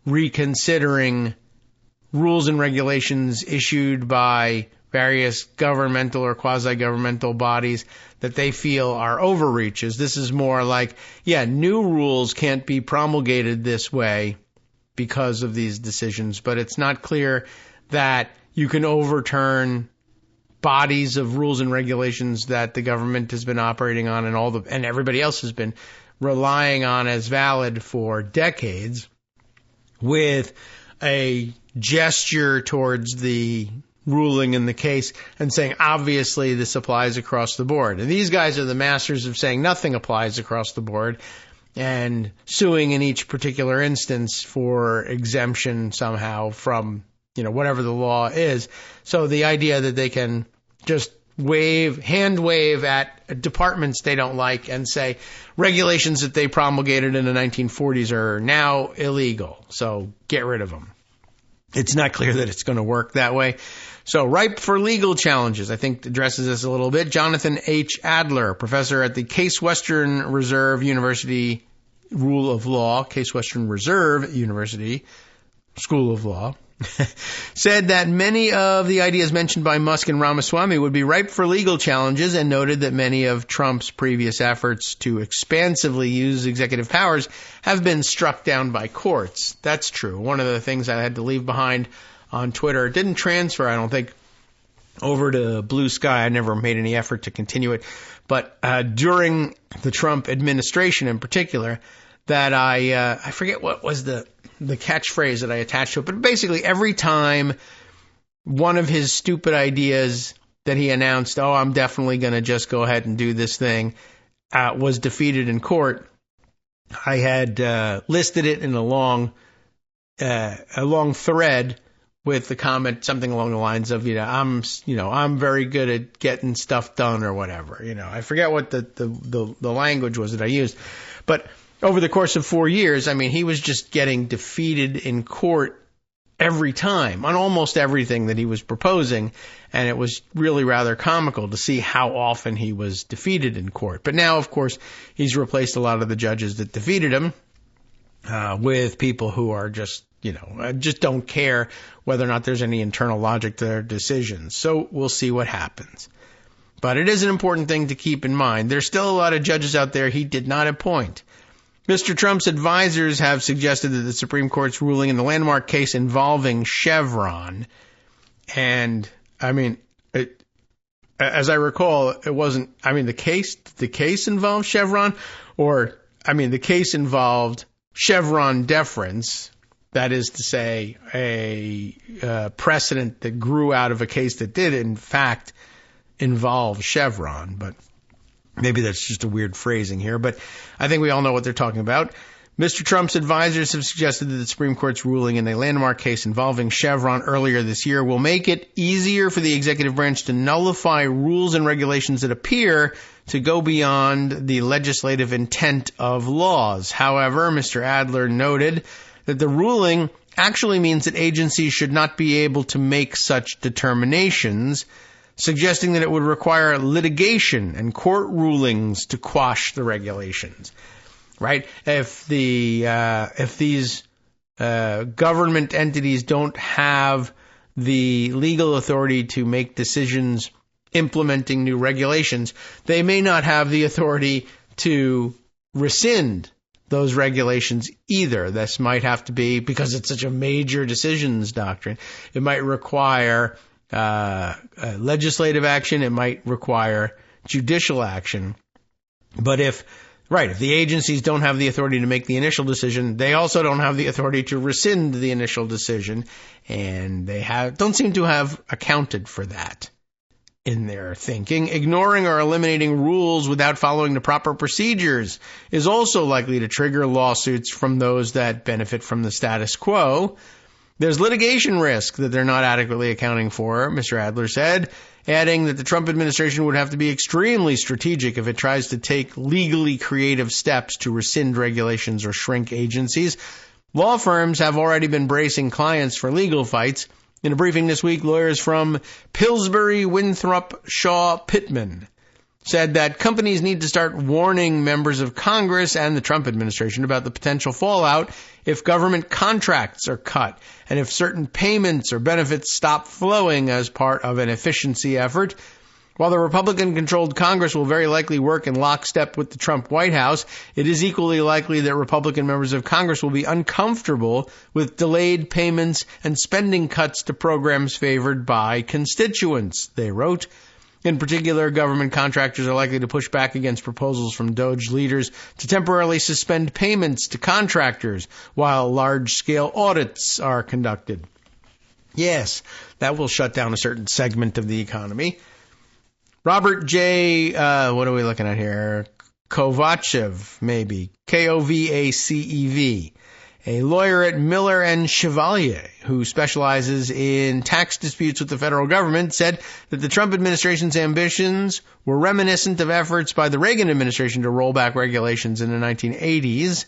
reconsidering rules and regulations issued by various governmental or quasi-governmental bodies that they feel are overreaches. This is more like, new rules can't be promulgated this way because of these decisions, but it's not clear that you can overturn bodies of rules and regulations that the government has been operating on and everybody else has been relying on as valid for decades with a gesture towards the ruling in the case and saying, obviously, this applies across the board. And these guys are the masters of saying nothing applies across the board and suing in each particular instance for exemption somehow from, whatever the law is. So the idea that they can just hand wave at departments they don't like and say regulations that they promulgated in the 1940s are now illegal, so get rid of them. It's not clear that it's going to work that way. So ripe for legal challenges, I think addresses this a little bit. Jonathan H. Adler, professor at the Case Western Reserve University Rule of Law, Case Western Reserve University School of Law, said that many of the ideas mentioned by Musk and Ramaswamy would be ripe for legal challenges and noted that many of Trump's previous efforts to expansively use executive powers have been struck down by courts. That's true. One of the things I had to leave behind on Twitter, it didn't transfer, I don't think, over to Blue Sky. I never made any effort to continue it. But during the Trump administration in particular, that I forget what was the catchphrase that I attached to it, but basically every time one of his stupid ideas that he announced, I'm definitely going to just go ahead and do this thing, was defeated in court. I had listed it in a long thread with the comment, something along the lines of, I'm very good at getting stuff done or whatever. I forget what the language was that I used. But over the course of 4 years, he was just getting defeated in court every time on almost everything that he was proposing. And it was really rather comical to see how often he was defeated in court. But now, of course, he's replaced a lot of the judges that defeated him with people who are just don't care whether or not there's any internal logic to their decisions. So we'll see what happens. But it is an important thing to keep in mind. There's still a lot of judges out there he did not appoint. Mr. Trump's advisors have suggested that the Supreme Court's ruling in the landmark case involving Chevron, and as I recall, it wasn't, the case involved Chevron, or, the case involved Chevron deference. That is to say, a precedent that grew out of a case that did, in fact, involve Chevron. But maybe that's just a weird phrasing here. But I think we all know what they're talking about. Mr. Trump's advisors have suggested that the Supreme Court's ruling in a landmark case involving Chevron earlier this year will make it easier for the executive branch to nullify rules and regulations that appear to go beyond the legislative intent of laws. However, Mr. Adler noted that the ruling actually means that agencies should not be able to make such determinations, suggesting that it would require litigation and court rulings to quash the regulations. Right? If these government entities don't have the legal authority to make decisions implementing new regulations, they may not have the authority to rescind those regulations either. This might have to be, because it's such a major decisions doctrine, it might require legislative action, it might require judicial action. But if the agencies don't have the authority to make the initial decision, they also don't have the authority to rescind the initial decision, and they don't seem to have accounted for that in their thinking. Ignoring or eliminating rules without following the proper procedures is also likely to trigger lawsuits from those that benefit from the status quo. There's litigation risk that they're not adequately accounting for, Mr. Adler said, adding that the Trump administration would have to be extremely strategic if it tries to take legally creative steps to rescind regulations or shrink agencies. Law firms have already been bracing clients for legal fights. In a briefing this week, lawyers from Pillsbury, Winthrop, Shaw, Pittman said that companies need to start warning members of Congress and the Trump administration about the potential fallout if government contracts are cut and if certain payments or benefits stop flowing as part of an efficiency effort. While the Republican-controlled Congress will very likely work in lockstep with the Trump White House, it is equally likely that Republican members of Congress will be uncomfortable with delayed payments and spending cuts to programs favored by constituents, they wrote. In particular, government contractors are likely to push back against proposals from DOJ leaders to temporarily suspend payments to contractors while large-scale audits are conducted. Yes, that will shut down a certain segment of the economy. Robert J., what are we looking at here? Kovacev, maybe. Kovacev, a lawyer at Miller and Chevalier, who specializes in tax disputes with the federal government, said that the Trump administration's ambitions were reminiscent of efforts by the Reagan administration to roll back regulations in the 1980s.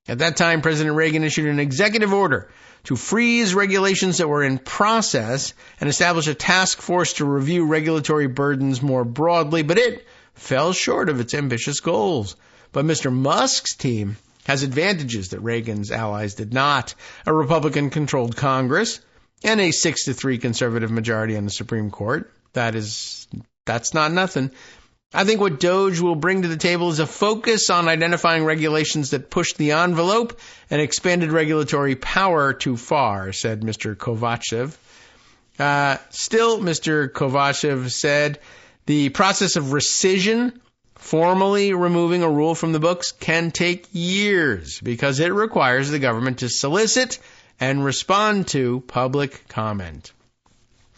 At that time, President Reagan issued an executive order to freeze regulations that were in process and establish a task force to review regulatory burdens more broadly, but it fell short of its ambitious goals. But Mr. Musk's team has advantages that Reagan's allies did not: a Republican-controlled Congress and a 6-3 conservative majority on the Supreme Court. That's not nothing. I think what DOJ will bring to the table is a focus on identifying regulations that push the envelope and expanded regulatory power too far, said Mr. Kovacev. Still, Mr. Kovacev said, the process of rescission, formally removing a rule from the books, can take years because it requires the government to solicit and respond to public comment.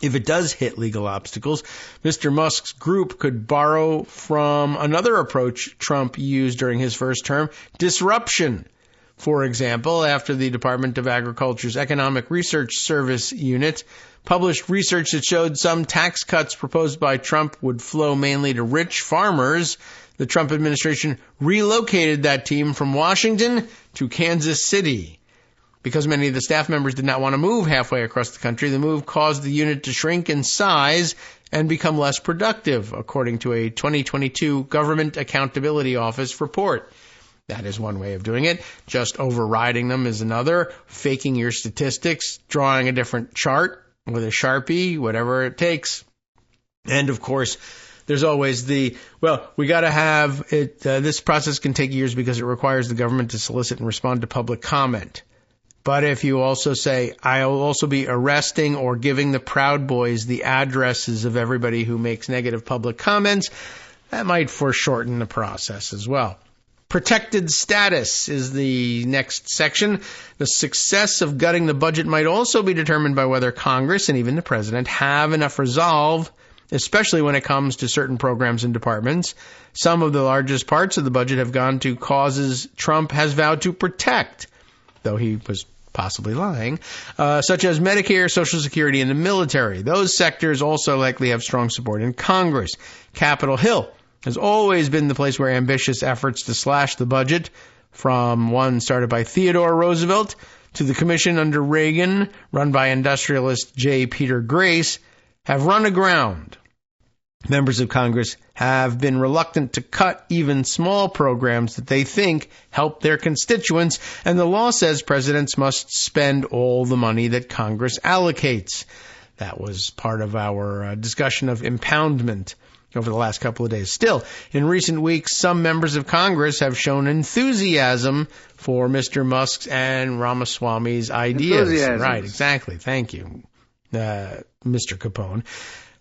If it does hit legal obstacles, Mr. Musk's group could borrow from another approach Trump used during his first term, disruption. For example, after the Department of Agriculture's Economic Research Service unit published research that showed some tax cuts proposed by Trump would flow mainly to rich farmers, the Trump administration relocated that team from Washington to Kansas City. Because many of the staff members did not want to move halfway across the country, the move caused the unit to shrink in size and become less productive, according to a 2022 Government Accountability Office report. That is one way of doing it. Just overriding them is another. Faking your statistics, drawing a different chart with a Sharpie, whatever it takes. And, of course, there's always we got to have it. This process can take years because it requires the government to solicit and respond to public comment. But if you also say, I'll also be arresting or giving the Proud Boys the addresses of everybody who makes negative public comments, that might foreshorten the process as well. Protected status is the next section. The success of gutting the budget might also be determined by whether Congress and even the president have enough resolve, especially when it comes to certain programs and departments. Some of the largest parts of the budget have gone to causes Trump has vowed to protect, though he was possibly lying, such as Medicare, Social Security, and the military. Those sectors also likely have strong support in Congress. Capitol Hill has always been the place where ambitious efforts to slash the budget, from one started by Theodore Roosevelt to the commission under Reagan, run by industrialist J. Peter Grace, have run aground. Members of Congress have been reluctant to cut even small programs that they think help their constituents, and the law says presidents must spend all the money that Congress allocates. That was part of our discussion of impoundment over the last couple of days. Still, in recent weeks, some members of Congress have shown enthusiasm for Mr. Musk's and Ramaswamy's ideas. Right, exactly. Thank you, Mr. Capone.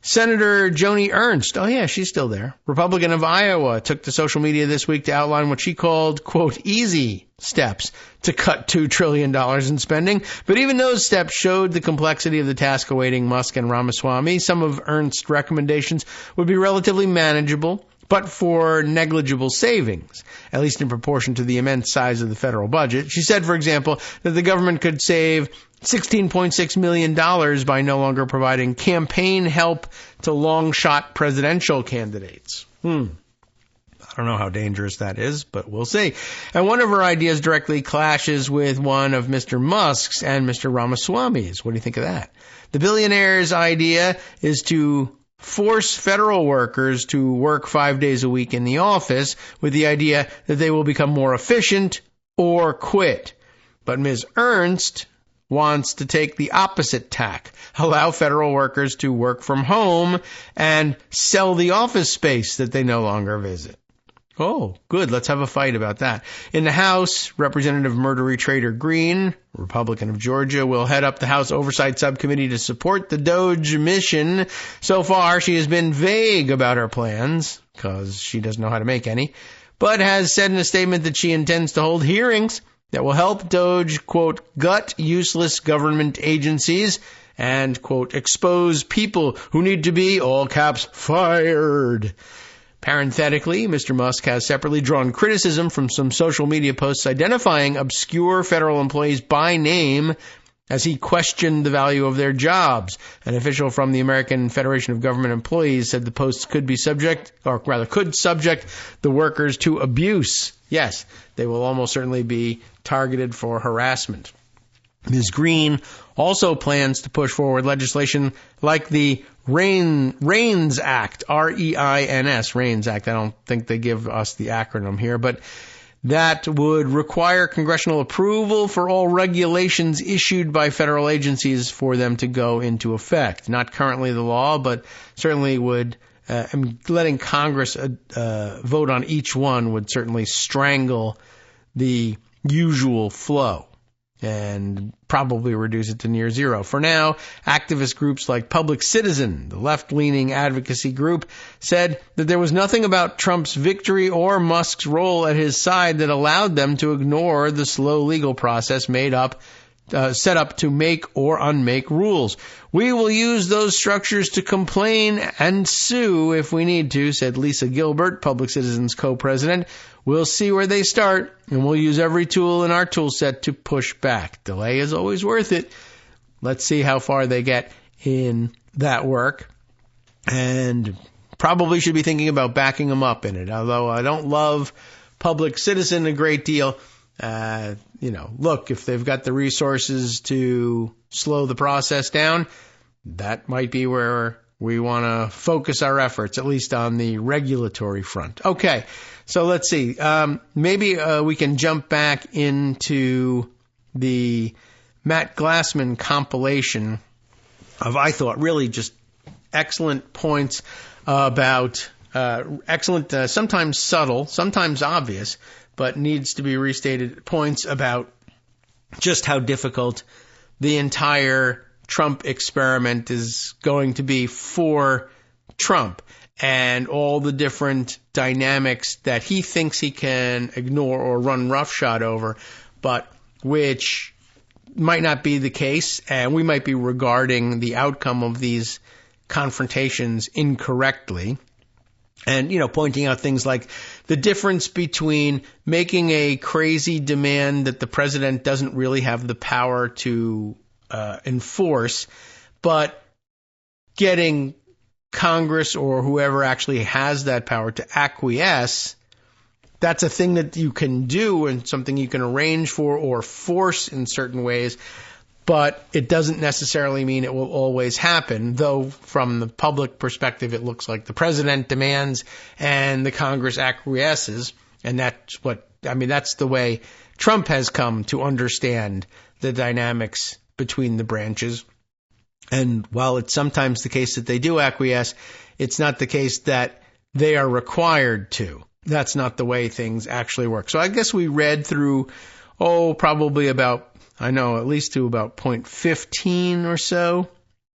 Senator Joni Ernst, oh yeah, she's still there, Republican of Iowa, took to social media this week to outline what she called, quote, easy steps to cut $2 trillion in spending. But even those steps showed the complexity of the task awaiting Musk and Ramaswamy. Some of Ernst's recommendations would be relatively manageable, but for negligible savings, at least in proportion to the immense size of the federal budget. She said, for example, that the government could save $16.6 million by no longer providing campaign help to long-shot presidential candidates. I don't know how dangerous that is, but we'll see. And one of her ideas directly clashes with one of Mr. Musk's and Mr. Ramaswamy's. What do you think of that? The billionaire's idea is to force federal workers to work 5 days a week in the office with the idea that they will become more efficient or quit. But Ms. Ernst wants to take the opposite tack, allow federal workers to work from home and sell the office space that they no longer visit. Oh, good. Let's have a fight about that. In the House, Representative Murdery Trader Green, Republican of Georgia, will head up the House Oversight Subcommittee to support the DOJ mission. So far, she has been vague about her plans, because she doesn't know how to make any, but has said in a statement that she intends to hold hearings that will help DOJ, quote, gut useless government agencies and, quote, expose people who need to be, all caps, fired. Parenthetically, Mr. Musk has separately drawn criticism from some social media posts identifying obscure federal employees by name as he questioned the value of their jobs. An official from the American Federation of Government Employees said the posts could subject the workers to abuse. Yes, they will almost certainly be targeted for harassment. Ms. Green also plans to push forward legislation like the REINS Act, R-E-I-N-S, REINS Act. I don't think they give us the acronym here, but that would require congressional approval for all regulations issued by federal agencies for them to go into effect. Not currently the law, but certainly would letting Congress vote on each one would certainly strangle the usual flow and probably reduce it to near zero. For now, activist groups like Public Citizen, the left-leaning advocacy group, said that there was nothing about Trump's victory or Musk's role at his side that allowed them to ignore the slow legal process made up set up to make or unmake rules. We will use those structures to complain and sue if we need to, said Lisa Gilbert, Public Citizens co-president. We'll see where they start, and we'll use every tool in our tool set to push back. Delay is always worth it. Let's see how far they get in that work. And probably should be thinking about backing them up in it. Although I don't love Public Citizen a great deal, look, if they've got the resources to slow the process down, that might be where we want to focus our efforts, at least on the regulatory front. Okay, so let's see. Maybe we can jump back into the Matt Glassman compilation of, I thought, really just excellent points about excellent, sometimes subtle, sometimes obvious, but needs to be restated points about just how difficult the entire Trump experiment is going to be for Trump, and all the different dynamics that he thinks he can ignore or run roughshod over, but which might not be the case, and we might be regarding the outcome of these confrontations incorrectly. And, pointing out things like the difference between making a crazy demand that the president doesn't really have the power to enforce, but getting Congress or whoever actually has that power to acquiesce. That's a thing that you can do and something you can arrange for or force in certain ways, but it doesn't necessarily mean it will always happen, though from the public perspective it looks like the president demands and the Congress acquiesces, and that's the way Trump has come to understand the dynamics between the branches. And while it's sometimes the case that they do acquiesce, it's not the case that they are required to. That's not the way things actually work. So I guess we read through, probably about, at least to about point 15 or so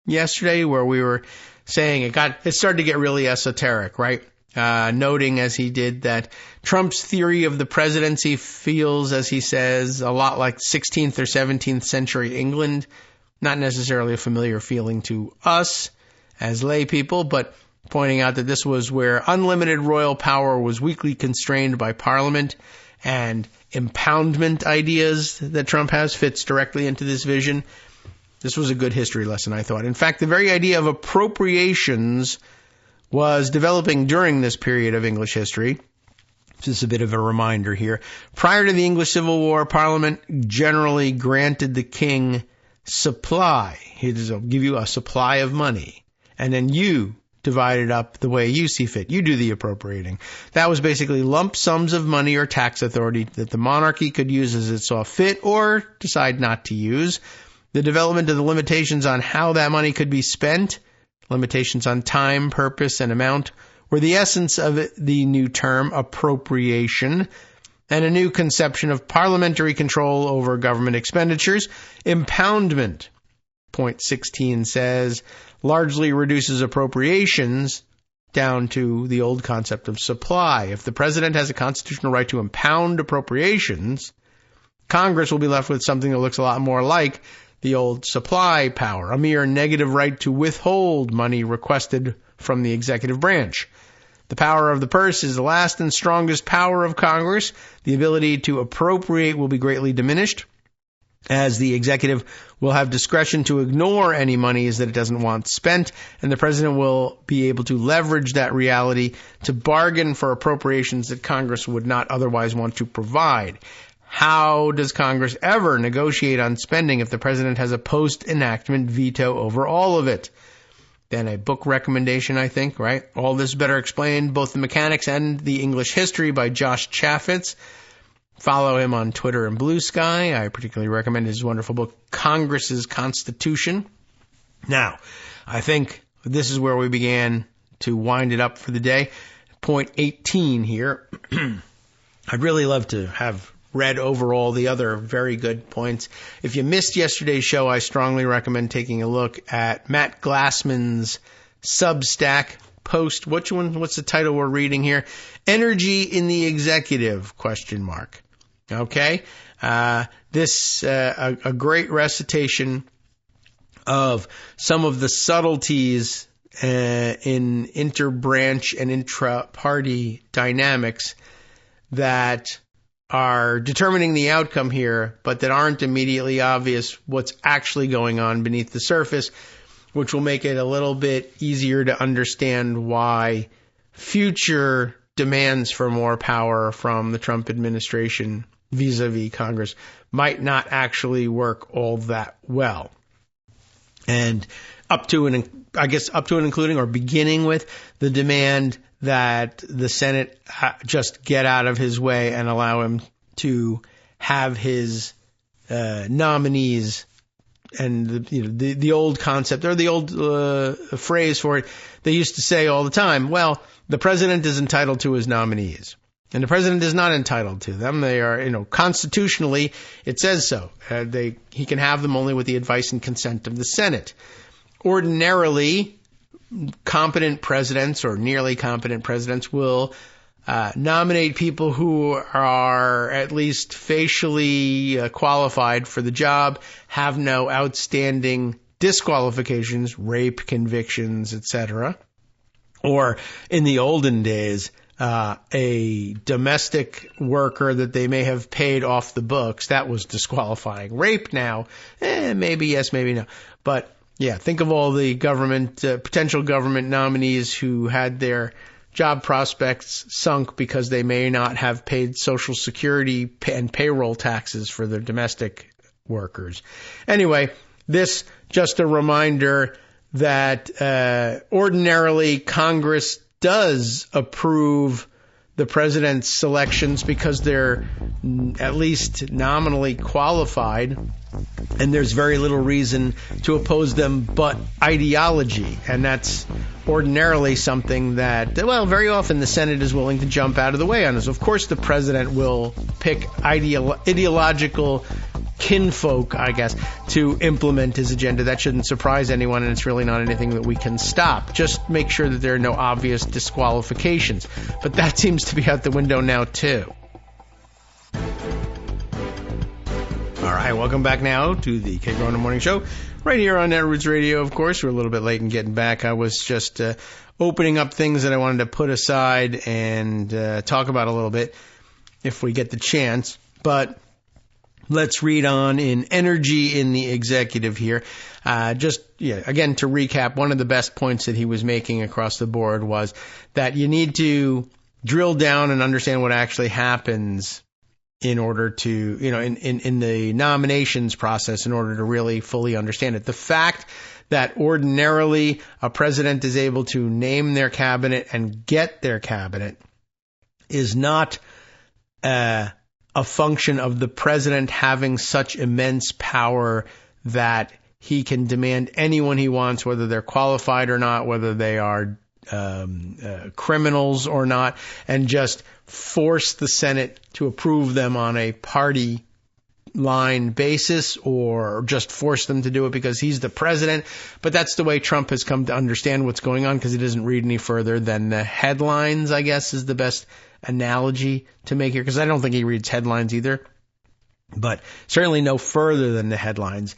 yesterday, where we were saying it started to get really esoteric, right? Noting, as he did, that Trump's theory of the presidency feels, as he says, a lot like 16th or 17th century England. Not necessarily a familiar feeling to us as lay people, but pointing out that this was where unlimited royal power was weakly constrained by Parliament, and impoundment ideas that Trump has fits directly into this vision. This was a good history lesson, I thought. In fact, the very idea of appropriations was developing during this period of English history. This is a bit of a reminder here. Prior to the English Civil War, Parliament generally granted the king supply. He'll give you a supply of money, and then you divide it up the way you see fit. You do the appropriating. That was basically lump sums of money or tax authority that the monarchy could use as it saw fit or decide not to use. The development of the limitations on how that money could be spent, limitations on time, purpose, and amount, were the essence of the new term appropriation, and a new conception of parliamentary control over government expenditures. Impoundment, point 16 says, largely reduces appropriations down to the old concept of supply. If the president has a constitutional right to impound appropriations, Congress will be left with something that looks a lot more like the old supply power, a mere negative right to withhold money requested from the executive branch. The power of the purse is the last and strongest power of Congress. The ability to appropriate will be greatly diminished, as the executive will have discretion to ignore any monies that it doesn't want spent, and the president will be able to leverage that reality to bargain for appropriations that Congress would not otherwise want to provide. How does Congress ever negotiate on spending if the president has a post-enactment veto over all of it? Then a book recommendation, I think, right? All this better explained, both the mechanics and the English history, by Josh Chaffetz. Follow him on Twitter and Blue Sky. I particularly recommend his wonderful book, Congress's Constitution. Now, I think this is where we began to wind it up for the day. Point 18 here. I'd really love to have read over all the other very good points. If you missed yesterday's show, I strongly recommend taking a look at Matt Glassman's Substack post. What's the title we're reading here? Energy in the Executive, ? Okay. There this a great recitation of some of the subtleties in interbranch and intra-party dynamics that are determining the outcome here, but that aren't immediately obvious what's actually going on beneath the surface, which will make it a little bit easier to understand why future demands for more power from the Trump administration vis-a-vis Congress might not actually work all that well. And up to and including or beginning with the demand that the Senate just get out of his way and allow him to have his nominees. And the old concept, or the old phrase for it, they used to say all the time, well, the president is entitled to his nominees. And the president is not entitled to them. They are, constitutionally, it says so. He can have them only with the advice and consent of the Senate. Ordinarily, competent presidents or nearly competent presidents will nominate people who are at least facially qualified for the job, have no outstanding disqualifications, rape convictions, etc. Or in the olden days, a domestic worker that they may have paid off the books, that was disqualifying. Rape now, maybe yes, maybe no. But yeah, think of all the potential government nominees who had their job prospects sunk because they may not have paid Social Security and payroll taxes for their domestic workers. Anyway, this just a reminder that ordinarily Congress does approve the president's selections because they're at least nominally qualified, and there's very little reason to oppose them but ideology. And that's ordinarily something that, well, very often the Senate is willing to jump out of the way on this. Of course, the president will pick ideological kinfolk, I guess, to implement his agenda. That shouldn't surprise anyone, and it's really not anything that we can stop. Just make sure that there are no obvious disqualifications. But that seems to be out the window now, too. All right, welcome back now to the Kagro in the Morning Show, right here on Netroots Radio, of course. We're a little bit late in getting back. I was just opening up things that I wanted to put aside and talk about a little bit if we get the chance. But let's read on in energy in the executive here. Again, to recap, one of the best points that he was making across the board was that you need to drill down and understand what actually happens in order to, in the nominations process, in order to really fully understand it. The fact that ordinarily a president is able to name their cabinet and get their cabinet is not a function of the president having such immense power that he can demand anyone he wants, whether they're qualified or not, whether they are criminals or not, and just force the Senate to approve them on a party line basis, or just force them to do it because he's the president. But that's the way Trump has come to understand what's going on, because he doesn't read any further than the headlines, I guess, is the best analogy to make here, because I don't think he reads headlines either, but certainly no further than the headlines.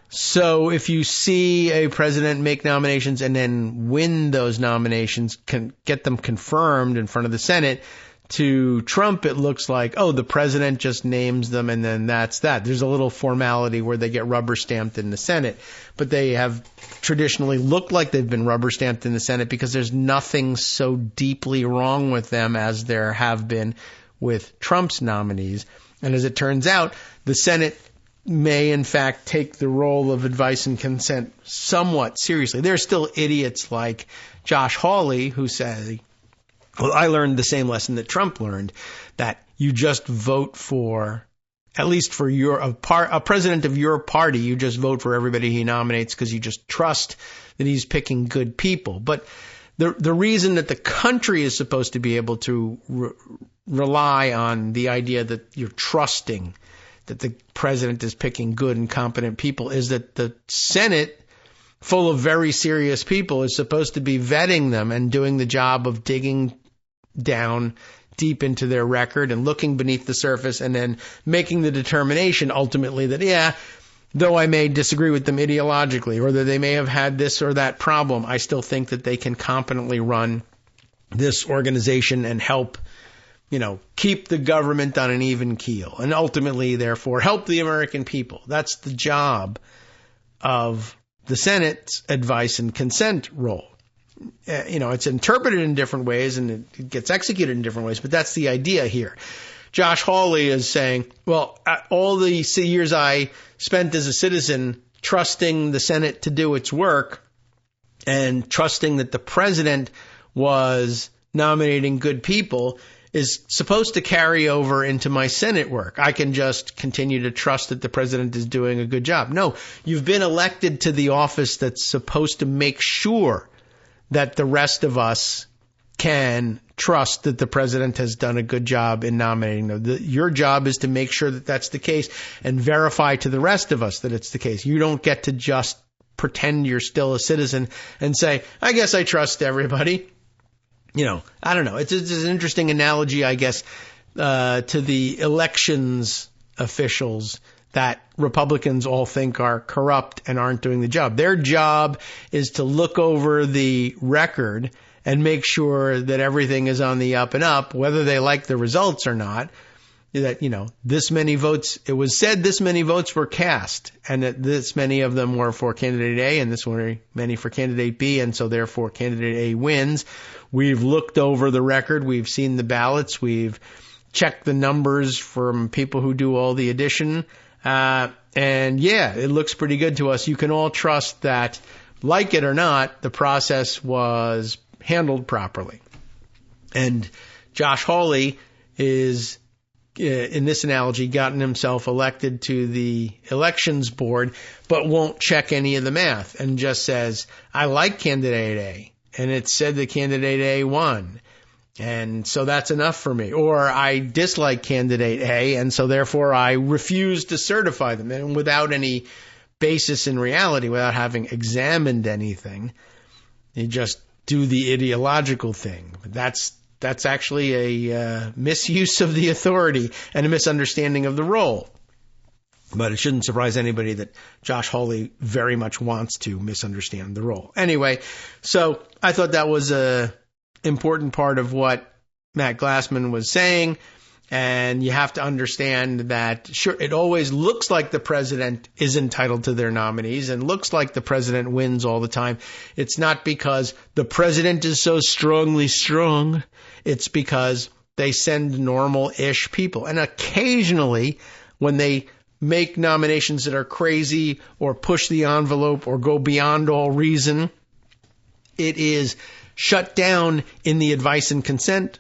So if you see a president make nominations and then win those nominations, can get them confirmed in front of the Senate, to Trump it looks like, oh, the president just names them and then that's that. There's a little formality where they get rubber stamped in the Senate, but they have traditionally looked like they've been rubber stamped in the Senate because there's nothing so deeply wrong with them as there have been with Trump's nominees. And as it turns out, the Senate may in fact take the role of advice and consent somewhat seriously. There are still idiots like Josh Hawley who say, well, I learned the same lesson that Trump learned, that you just vote for, at least for a president of your party, you just vote for everybody he nominates because you just trust that he's picking good people. But the reason that the country is supposed to be able to rely on the idea that you're trusting that the president is picking good and competent people is that the Senate, full of very serious people, is supposed to be vetting them and doing the job of digging down deep into their record and looking beneath the surface and then making the determination ultimately that, yeah, though I may disagree with them ideologically or that they may have had this or that problem, I still think that they can competently run this organization and help, keep the government on an even keel and ultimately, therefore, help the American people. That's the job of the Senate's advice and consent role. It's interpreted in different ways and it gets executed in different ways, but that's the idea here. Josh Hawley is saying, well, all the years I spent as a citizen trusting the Senate to do its work and trusting that the president was nominating good people is supposed to carry over into my Senate work. I can just continue to trust that the president is doing a good job. No, you've been elected to the office that's supposed to make sure that the rest of us can trust that the president has done a good job in nominating them. Your job is to make sure that that's the case and verify to the rest of us that it's the case. You don't get to just pretend you're still a citizen and say, I guess I trust everybody. I don't know. It's an interesting analogy, I guess, to the elections officials that Republicans all think are corrupt and aren't doing the job. Their job is to look over the record and make sure that everything is on the up and up, whether they like the results or not. That, this many votes, it was said this many votes were cast and that this many of them were for candidate A and this many for candidate B. And so therefore candidate A wins. We've looked over the record. We've seen the ballots. We've checked the numbers from people who do all the addition. And yeah, it looks pretty good to us. You can all trust that, like it or not, the process was handled properly. And Josh Hawley is, in this analogy, gotten himself elected to the elections board, but won't check any of the math and just says, I like candidate A. And it said that candidate A won. And so that's enough for me. Or I dislike candidate A, and so therefore I refuse to certify them. And without any basis in reality, without having examined anything, you just do the ideological thing. That's actually a misuse of the authority and a misunderstanding of the role. But it shouldn't surprise anybody that Josh Hawley very much wants to misunderstand the role. Anyway, so I thought that was a important part of what Matt Glassman was saying. And you have to understand that, sure, it always looks like the president is entitled to their nominees and looks like the president wins all the time. It's not because the president is so strongly strong. It's because they send normal-ish people. And occasionally, when they make nominations that are crazy or push the envelope or go beyond all reason, it is shut down in the advice and consent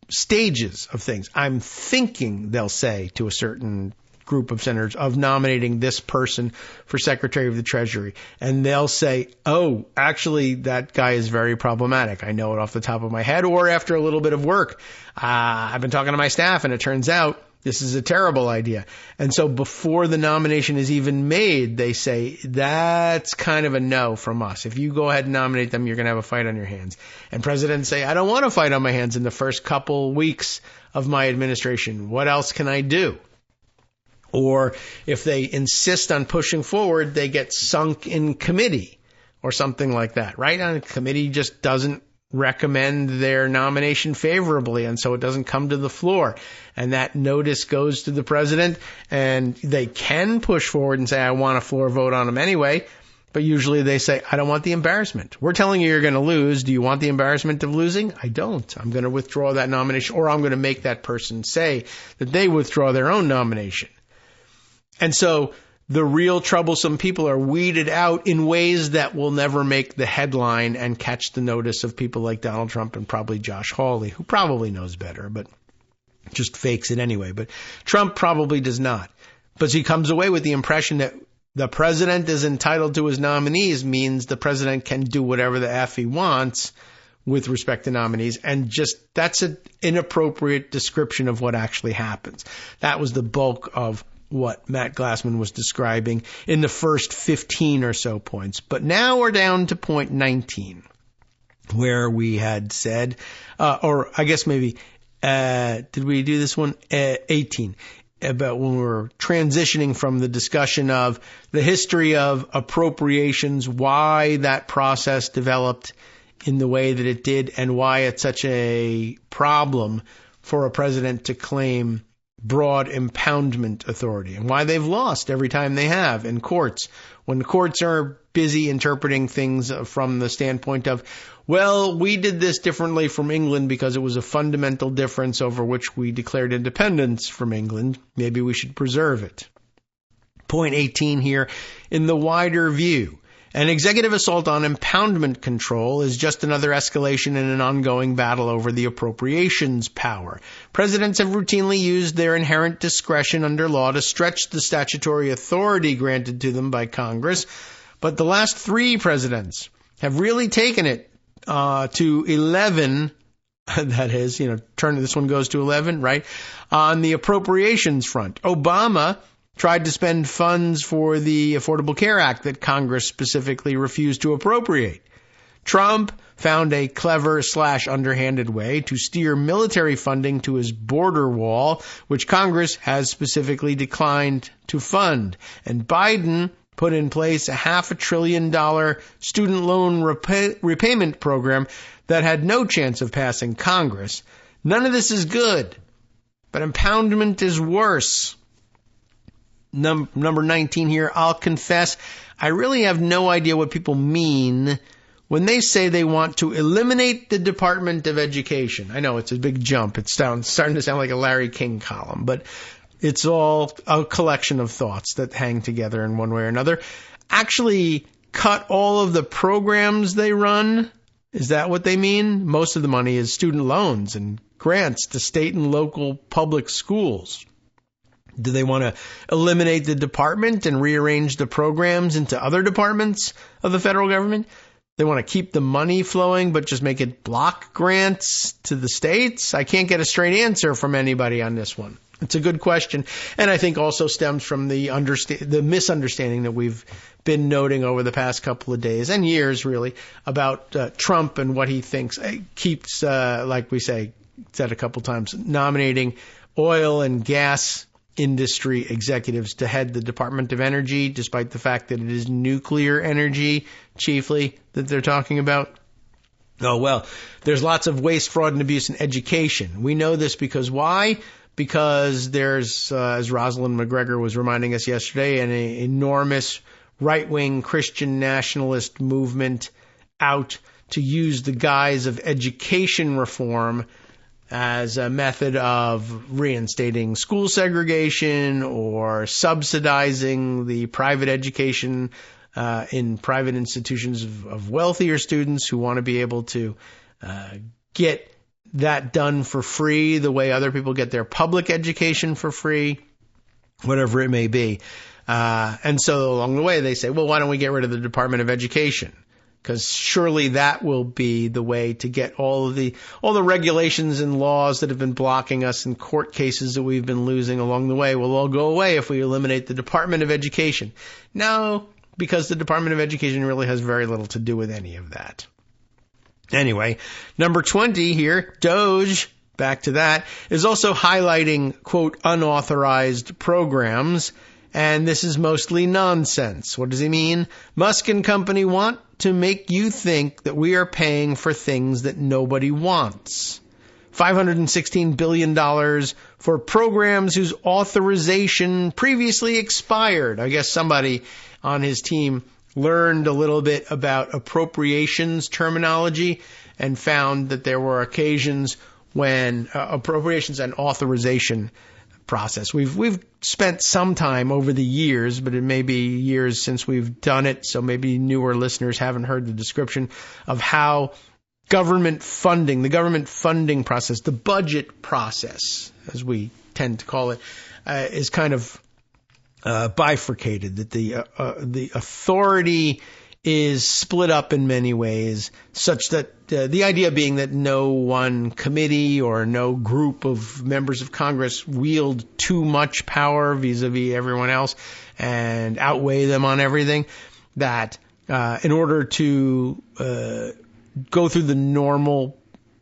stages of things. I'm thinking, they'll say to a certain group of senators, of nominating this person for Secretary of the Treasury. And they'll say, oh, actually, that guy is very problematic. I know it off the top of my head, or after a little bit of work. I've been talking to my staff, and it turns out this is a terrible idea. And so before the nomination is even made, they say, that's kind of a no from us. If you go ahead and nominate them, you're going to have a fight on your hands. And presidents say, I don't want to fight on my hands in the first couple weeks of my administration. What else can I do? Or if they insist on pushing forward, they get sunk in committee or something like that, right? And the committee just doesn't recommend their nomination favorably, and so it doesn't come to the floor. And that notice goes to the president, and they can push forward and say, I want a floor vote on them anyway. But usually they say, I don't want the embarrassment. We're telling you you're going to lose. Do you want the embarrassment of losing? I don't. I'm going to withdraw that nomination, or I'm going to make that person say that they withdraw their own nomination. And so the real troublesome people are weeded out in ways that will never make the headline and catch the notice of people like Donald Trump and probably Josh Hawley, who probably knows better, but just fakes it anyway. But Trump probably does not. But he comes away with the impression that the president is entitled to his nominees means the president can do whatever the F he wants with respect to nominees. And just that's an inappropriate description of what actually happens. That was the bulk of what Matt Glassman was describing in the first 15 or so points. But now we're down to point 19, where we had said, or I guess maybe Did we do this one? 18. About when we were transitioning from the discussion of the history of appropriations, why that process developed in the way that it did, and why it's such a problem for a president to claim broad impoundment authority, and why they've lost every time they have in courts. When the courts are busy interpreting things from the standpoint of, well, we did this differently from England because it was a fundamental difference over which we declared independence from England. Maybe we should preserve it. Point 18 here, in the wider view, an executive assault on impoundment control is just another escalation in an ongoing battle over the appropriations power. Presidents have routinely used their inherent discretion under law to stretch the statutory authority granted to them by Congress, but the last 3 presidents have really taken it to 11, that is, this one goes to 11, right, on the appropriations front. Obama tried to spend funds for the Affordable Care Act that Congress specifically refused to appropriate. Trump found a clever / underhanded way to steer military funding to his border wall, which Congress has specifically declined to fund. And Biden put in place a $500 billion student loan repayment program that had no chance of passing Congress. None of this is good, but impoundment is worse. Number 19 here, I'll confess, I really have no idea what people mean when they say they want to eliminate the Department of Education. I know it's a big jump. It's starting to sound like a Larry King column, but it's all a collection of thoughts that hang together in one way or another. Actually, cut all of the programs they run? Is that what they mean? Most of the money is student loans and grants to state and local public schools. Do they want to eliminate the department and rearrange the programs into other departments of the federal government? They want to keep the money flowing, but just make it block grants to the states? I can't get a straight answer from anybody on this one. It's a good question, and I think also stems from the misunderstanding that we've been noting over the past couple of days and years, really, about Trump and what he thinks. Keeps, like we said a couple times, nominating oil and gas industry executives to head the Department of Energy, despite the fact that it is nuclear energy chiefly that they're talking about. Oh, well, there's lots of waste, fraud, and abuse in education. We know this because why? Because there's, as Rosalind McGregor was reminding us yesterday, an enormous right-wing Christian nationalist movement out to use the guise of education reform as a method of reinstating school segregation or subsidizing the private education in private institutions of wealthier students who want to be able to get that done for free the way other people get their public education for free, whatever it may be. And so along the way they say, well, why don't we get rid of the Department of Education? Because surely that will be the way to get all the regulations and laws that have been blocking us in court cases that we've been losing along the way will all go away if we eliminate the Department of Education. No, because the Department of Education really has very little to do with any of that. Anyway, number 20 here, DOGE, back to that, is also highlighting, quote, unauthorized programs. And this is mostly nonsense. What does he mean? Musk and company want to make you think that we are paying for things that nobody wants. $516 billion for programs whose authorization previously expired. I guess somebody on his team learned a little bit about appropriations terminology and found that there were occasions when appropriations and authorization process. We've spent some time over the years, but it may be years since we've done it, so maybe newer listeners haven't heard the description of how government funding, the government funding process, the budget process, as we tend to call it, is kind of bifurcated, that the authority is split up in many ways, such that the idea being that no one committee or no group of members of Congress wield too much power vis-a-vis everyone else and outweigh them on everything, that in order to go through the normal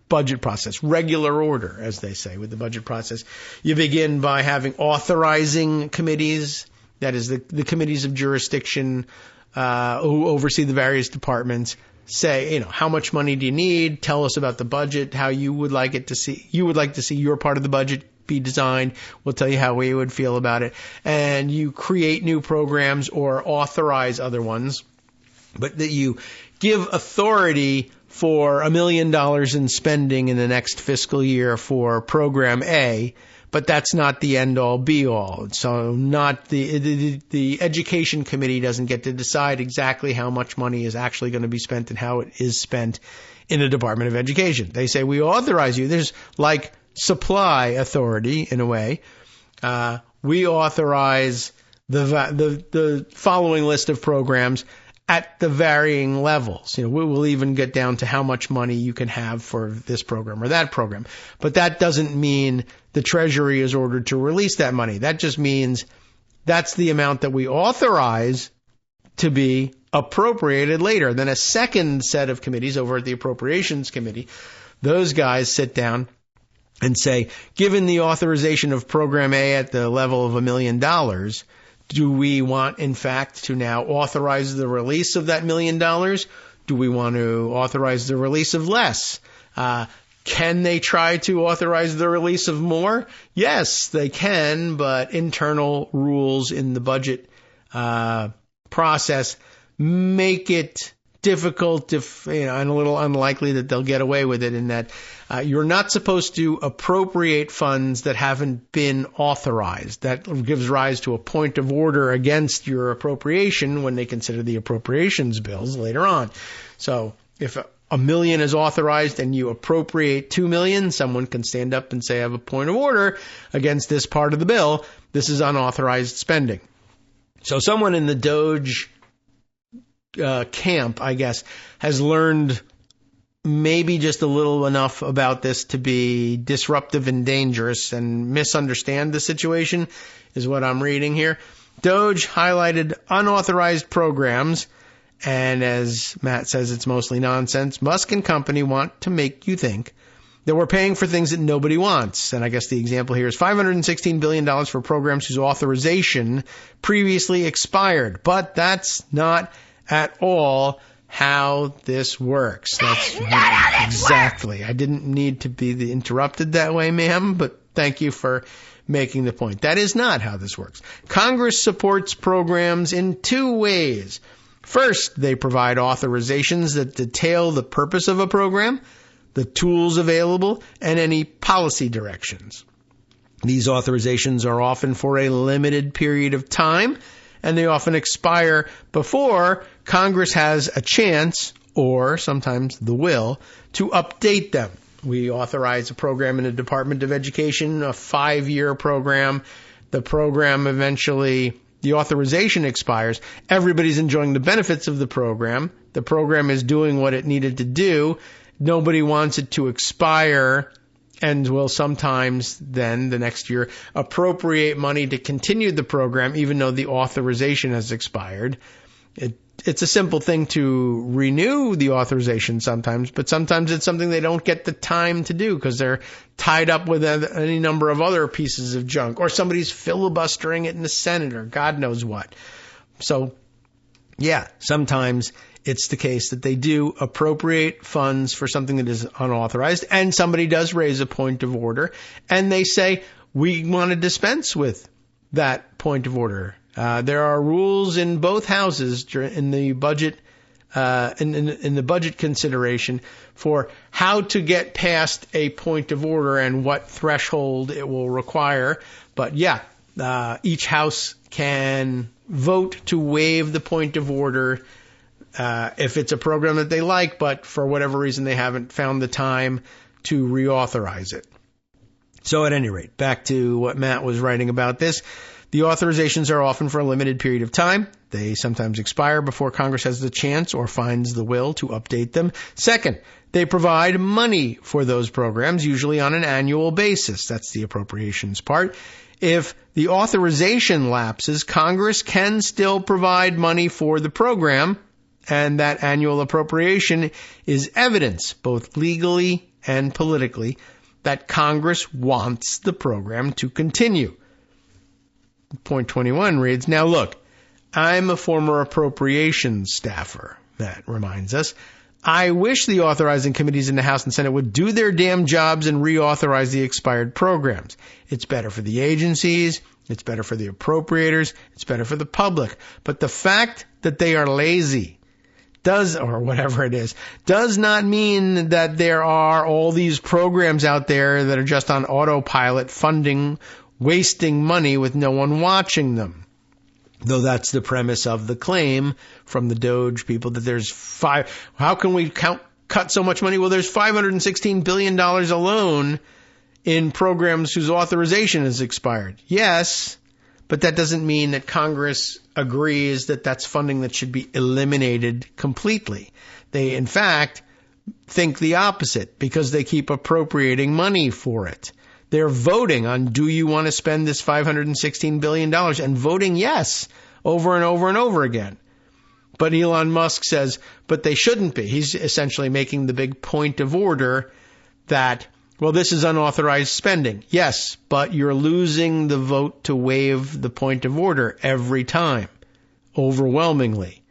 budget process, regular order, as they say with the budget process. You begin by having authorizing committees, that is the committees of jurisdiction who oversee the various departments. Say, how much money do you need? Tell us about the budget, how you would like to see your part of the budget be designed. We'll tell you how we would feel about it. And you create new programs or authorize other ones, but that you give authority for $1 million in spending in the next fiscal year for program A, but that's not the end-all, be-all. So not the education committee doesn't get to decide exactly how much money is actually going to be spent and how it is spent in the Department of Education. They say, we authorize you. There's like supply authority in a way. We authorize the following list of programs at the varying levels. We will even get down to how much money you can have for this program or that program. But that doesn't mean the Treasury is ordered to release that money. That just means that's the amount that we authorize to be appropriated later. Then a second set of committees over at the Appropriations Committee, those guys sit down and say, given the authorization of Program A at the level of $1 million, do we want, in fact, to now authorize the release of that $1 million? Do we want to authorize the release of less? Can they try to authorize the release of more? Yes, they can, but internal rules in the budget process make it difficult and a little unlikely that they'll get away with it, in that you're not supposed to appropriate funds that haven't been authorized. That gives rise to a point of order against your appropriation when they consider the appropriations bills later on. So if $1 million is authorized and you appropriate $2 million, someone can stand up and say, I have a point of order against this part of the bill. This is unauthorized spending. So someone in the DOGE camp, I guess, has learned maybe just a little enough about this to be disruptive and dangerous and misunderstand the situation, is what I'm reading here. DOGE highlighted unauthorized programs, and as Matt says, it's mostly nonsense. Musk and company want to make you think that we're paying for things that nobody wants. And I guess the example here is $516 billion for programs whose authorization previously expired. But that's not at all how this works. That's exactly. I didn't need to be interrupted that way, ma'am, but thank you for making the point. That is not how this works. Congress supports programs in two ways. First, they provide authorizations that detail the purpose of a program, the tools available, and any policy directions. These authorizations are often for a limited period of time, and they often expire before Congress has a chance, or sometimes the will, to update them. We authorize a program in the Department of Education, a 5-year program. The program eventually, the authorization expires. Everybody's enjoying the benefits of the program. The program is doing what it needed to do. Nobody wants it to expire, and will sometimes then, the next year, appropriate money to continue the program even though the authorization has expired. It's a simple thing to renew the authorization sometimes, but sometimes it's something they don't get the time to do because they're tied up with any number of other pieces of junk, or somebody's filibustering it in the Senate, or God knows what. So, yeah, sometimes it's the case that they do appropriate funds for something that is unauthorized, and somebody does raise a point of order, and they say, we want to dispense with that point of order. There are rules in both houses in the budget, in the budget consideration for how to get past a point of order and what threshold it will require. But yeah, each house can vote to waive the point of order if it's a program that they like, but for whatever reason they haven't found the time to reauthorize it. So at any rate, back to what Matt was writing about this. The authorizations are often for a limited period of time. They sometimes expire before Congress has the chance or finds the will to update them. Second, they provide money for those programs, usually on an annual basis. That's the appropriations part. If the authorization lapses, Congress can still provide money for the program, and that annual appropriation is evidence, both legally and politically that Congress wants the program to continue. Point 21 reads, now look, I'm a former appropriations staffer, that reminds us. I wish the authorizing committees in the House and Senate would do their damn jobs and reauthorize the expired programs. It's better for the agencies, it's better for the appropriators, it's better for the public. But the fact that they are lazy does not mean that there are all these programs out there that are just on autopilot funding, wasting money with no one watching them. Though that's the premise of the claim from the Doge people that there's how can we cut so much money? Well, there's $516 billion alone in programs whose authorization has expired. Yes, but that doesn't mean that Congress agrees that that's funding that should be eliminated completely. They, in fact, think the opposite because they keep appropriating money for it. They're voting on, do you want to spend this $516 billion? And voting yes over and over and over again. But Elon Musk says, but they shouldn't be. He's essentially making the big point of order that, well, this is unauthorized spending. Yes, but you're losing the vote to waive the point of order every time, overwhelmingly.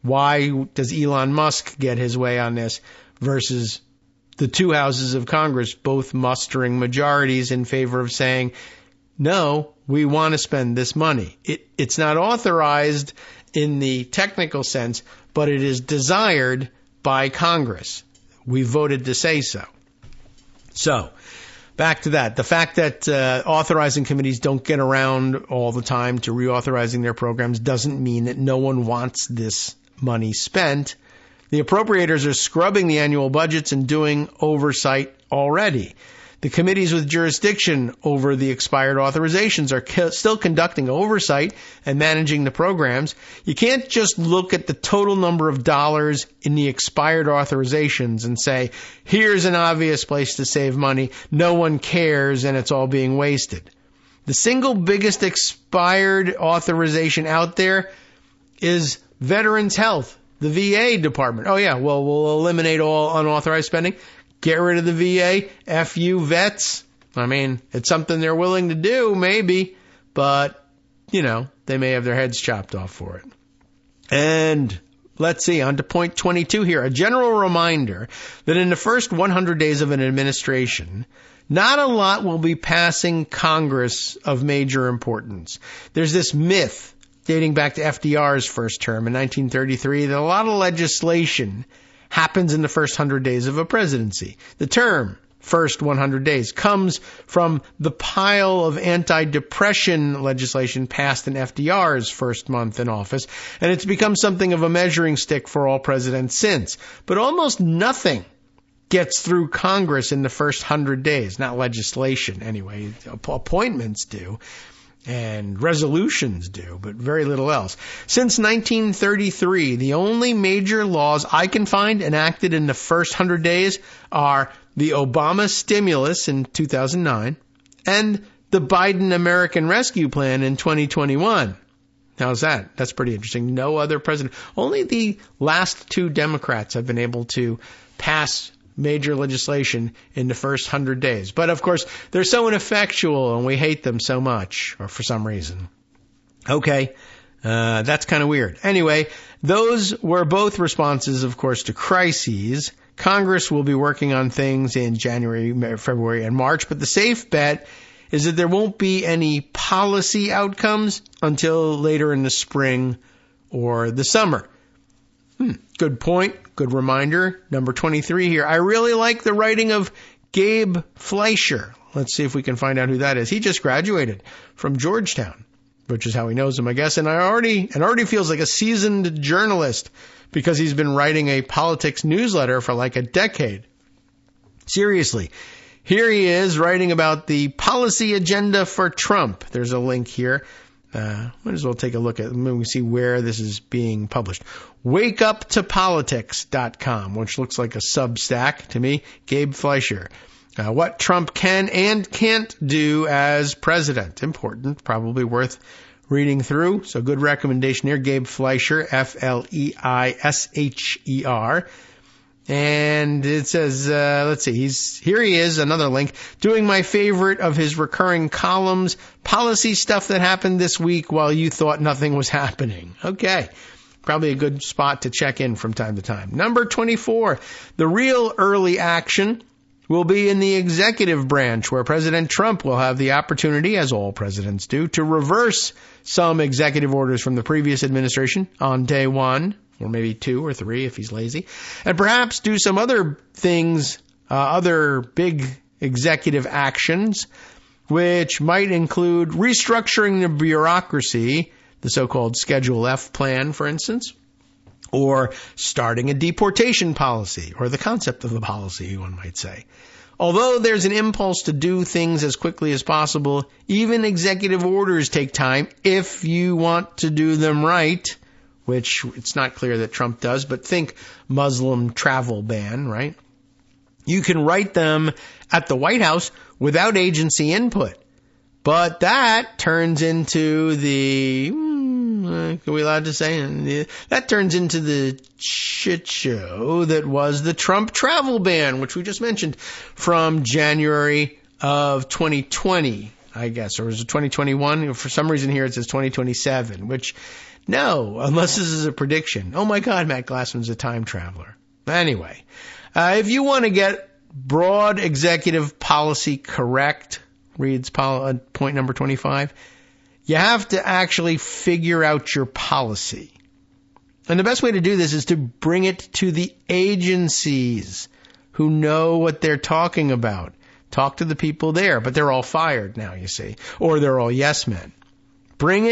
Why does Elon Musk get his way on this versus the two houses of Congress both mustering majorities in favor of saying, no, we want to spend this money. It's not authorized in the technical sense, but it is desired by Congress. We voted to say so. So, back to that. The fact that authorizing committees don't get around all the time to reauthorizing their programs doesn't mean that no one wants this money spent. The appropriators are scrubbing the annual budgets and doing oversight already. The committees with jurisdiction over the expired authorizations are still conducting oversight and managing the programs. You can't just look at the total number of dollars in the expired authorizations and say, here's an obvious place to save money. No one cares and it's all being wasted. The single biggest expired authorization out there is Veterans Health. The VA department. Oh, yeah, well, we'll eliminate all unauthorized spending. Get rid of the VA. F you, vets. I mean, it's something they're willing to do, maybe. But, they may have their heads chopped off for it. And let's see, on to point 22 here. A general reminder that in the first 100 days of an administration, not a lot will be passing Congress of major importance. There's this myth dating back to FDR's first term in 1933, that a lot of legislation happens in the first 100 days of a presidency. The term, first 100 days, comes from the pile of anti-depression legislation passed in FDR's first month in office, and it's become something of a measuring stick for all presidents since. But almost nothing gets through Congress in the first 100 days. Not legislation, anyway. Appointments do. And resolutions do, but very little else. Since 1933, the only major laws I can find enacted in the first 100 days are the Obama stimulus in 2009 and the Biden American Rescue Plan in 2021. How's that? That's pretty interesting. No other president. Only the last two Democrats have been able to pass major legislation in the first 100 days. But, of course, they're so ineffectual and we hate them so much, or for some reason. Okay, that's kind of weird. Anyway, those were both responses, of course, to crises. Congress will be working on things in January, February, and March, but the safe bet is that there won't be any policy outcomes until later in the spring or the summer. Good point. Good reminder. Number 23 here. I really like the writing of Gabe Fleischer. Let's see if we can find out who that is. He just graduated from Georgetown, which is how he knows him, I guess. And already feels like a seasoned journalist because he's been writing a politics newsletter for like a decade. Seriously. Here he is writing about the policy agenda for Trump. There's a link here. Might as well take a look at it. Maybe we see where this is being published. WakeUpToPolitics.com, which looks like a Substack to me. Gabe Fleischer. What Trump can and can't do as president. Important, probably worth reading through. So good recommendation here. Gabe Fleischer, Fleischer. And it says, let's see, here he is, another link, doing my favorite of his recurring columns, policy stuff that happened this week while you thought nothing was happening. Okay. Probably a good spot to check in from time to time. Number 24, the real early action will be in the executive branch, where President Trump will have the opportunity, as all presidents do, to reverse some executive orders from the previous administration on day one, or maybe 2 or 3 if he's lazy, and perhaps do some other things, other big executive actions, which might include restructuring the bureaucracy, the so-called Schedule F plan, for instance, or starting a deportation policy, or the concept of the policy, one might say. Although there's an impulse to do things as quickly as possible, even executive orders take time if you want to do them right, which it's not clear that Trump does, but think Muslim travel ban, right? You can write them at the White House without agency input. But that turns into the, are we allowed to say? That turns into the shit show that was the Trump travel ban, which we just mentioned, from January of 2020, I guess. Or was it 2021? For some reason here it says 2027, which, no, unless this is a prediction. Oh my God, Matt Glassman's a time traveler. Anyway, if you want to get broad executive policy correct, reads point number 25, you have to actually figure out your policy. And the best way to do this is to bring it to the agencies who know what they're talking about. Talk to the people there, but they're all fired now, you see, or they're all yes men. Bring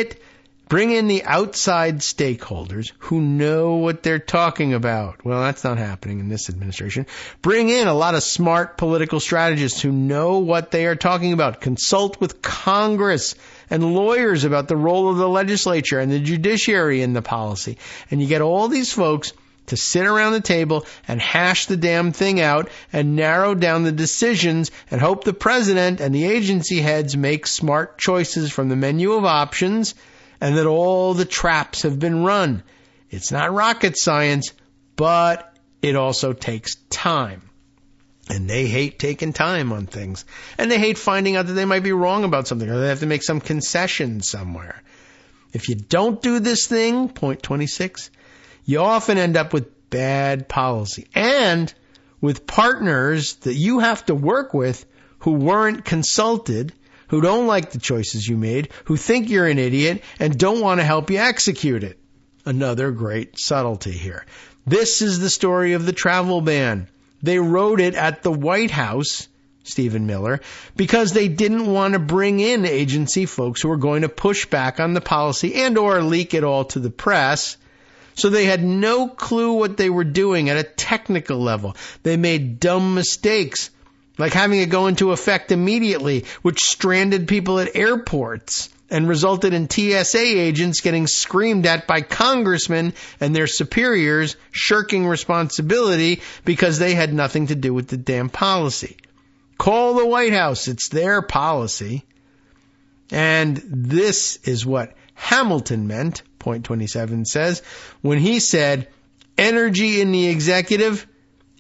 in the outside stakeholders who know what they're talking about. Well, that's not happening in this administration. Bring in a lot of smart political strategists who know what they are talking about. Consult with Congress and lawyers about the role of the legislature and the judiciary in the policy. And you get all these folks to sit around the table and hash the damn thing out and narrow down the decisions and hope the president and the agency heads make smart choices from the menu of options, and that all the traps have been run. It's not rocket science, but it also takes time. And they hate taking time on things. And they hate finding out that they might be wrong about something, or they have to make some concession somewhere. If you don't do this thing, point 26, you often end up with bad policy. And with partners that you have to work with who weren't consulted, who don't like the choices you made, who think you're an idiot, and don't want to help you execute it. Another great subtlety here. This is the story of the travel ban. They wrote it at the White House, Stephen Miller, because they didn't want to bring in agency folks who were going to push back on the policy and or leak it all to the press. So they had no clue what they were doing at a technical level. They made dumb mistakes, like having it go into effect immediately, which stranded people at airports and resulted in TSA agents getting screamed at by congressmen and their superiors shirking responsibility because they had nothing to do with the damn policy. Call the White House. It's their policy. And this is what Hamilton meant, point 27 says, when he said, energy in the executive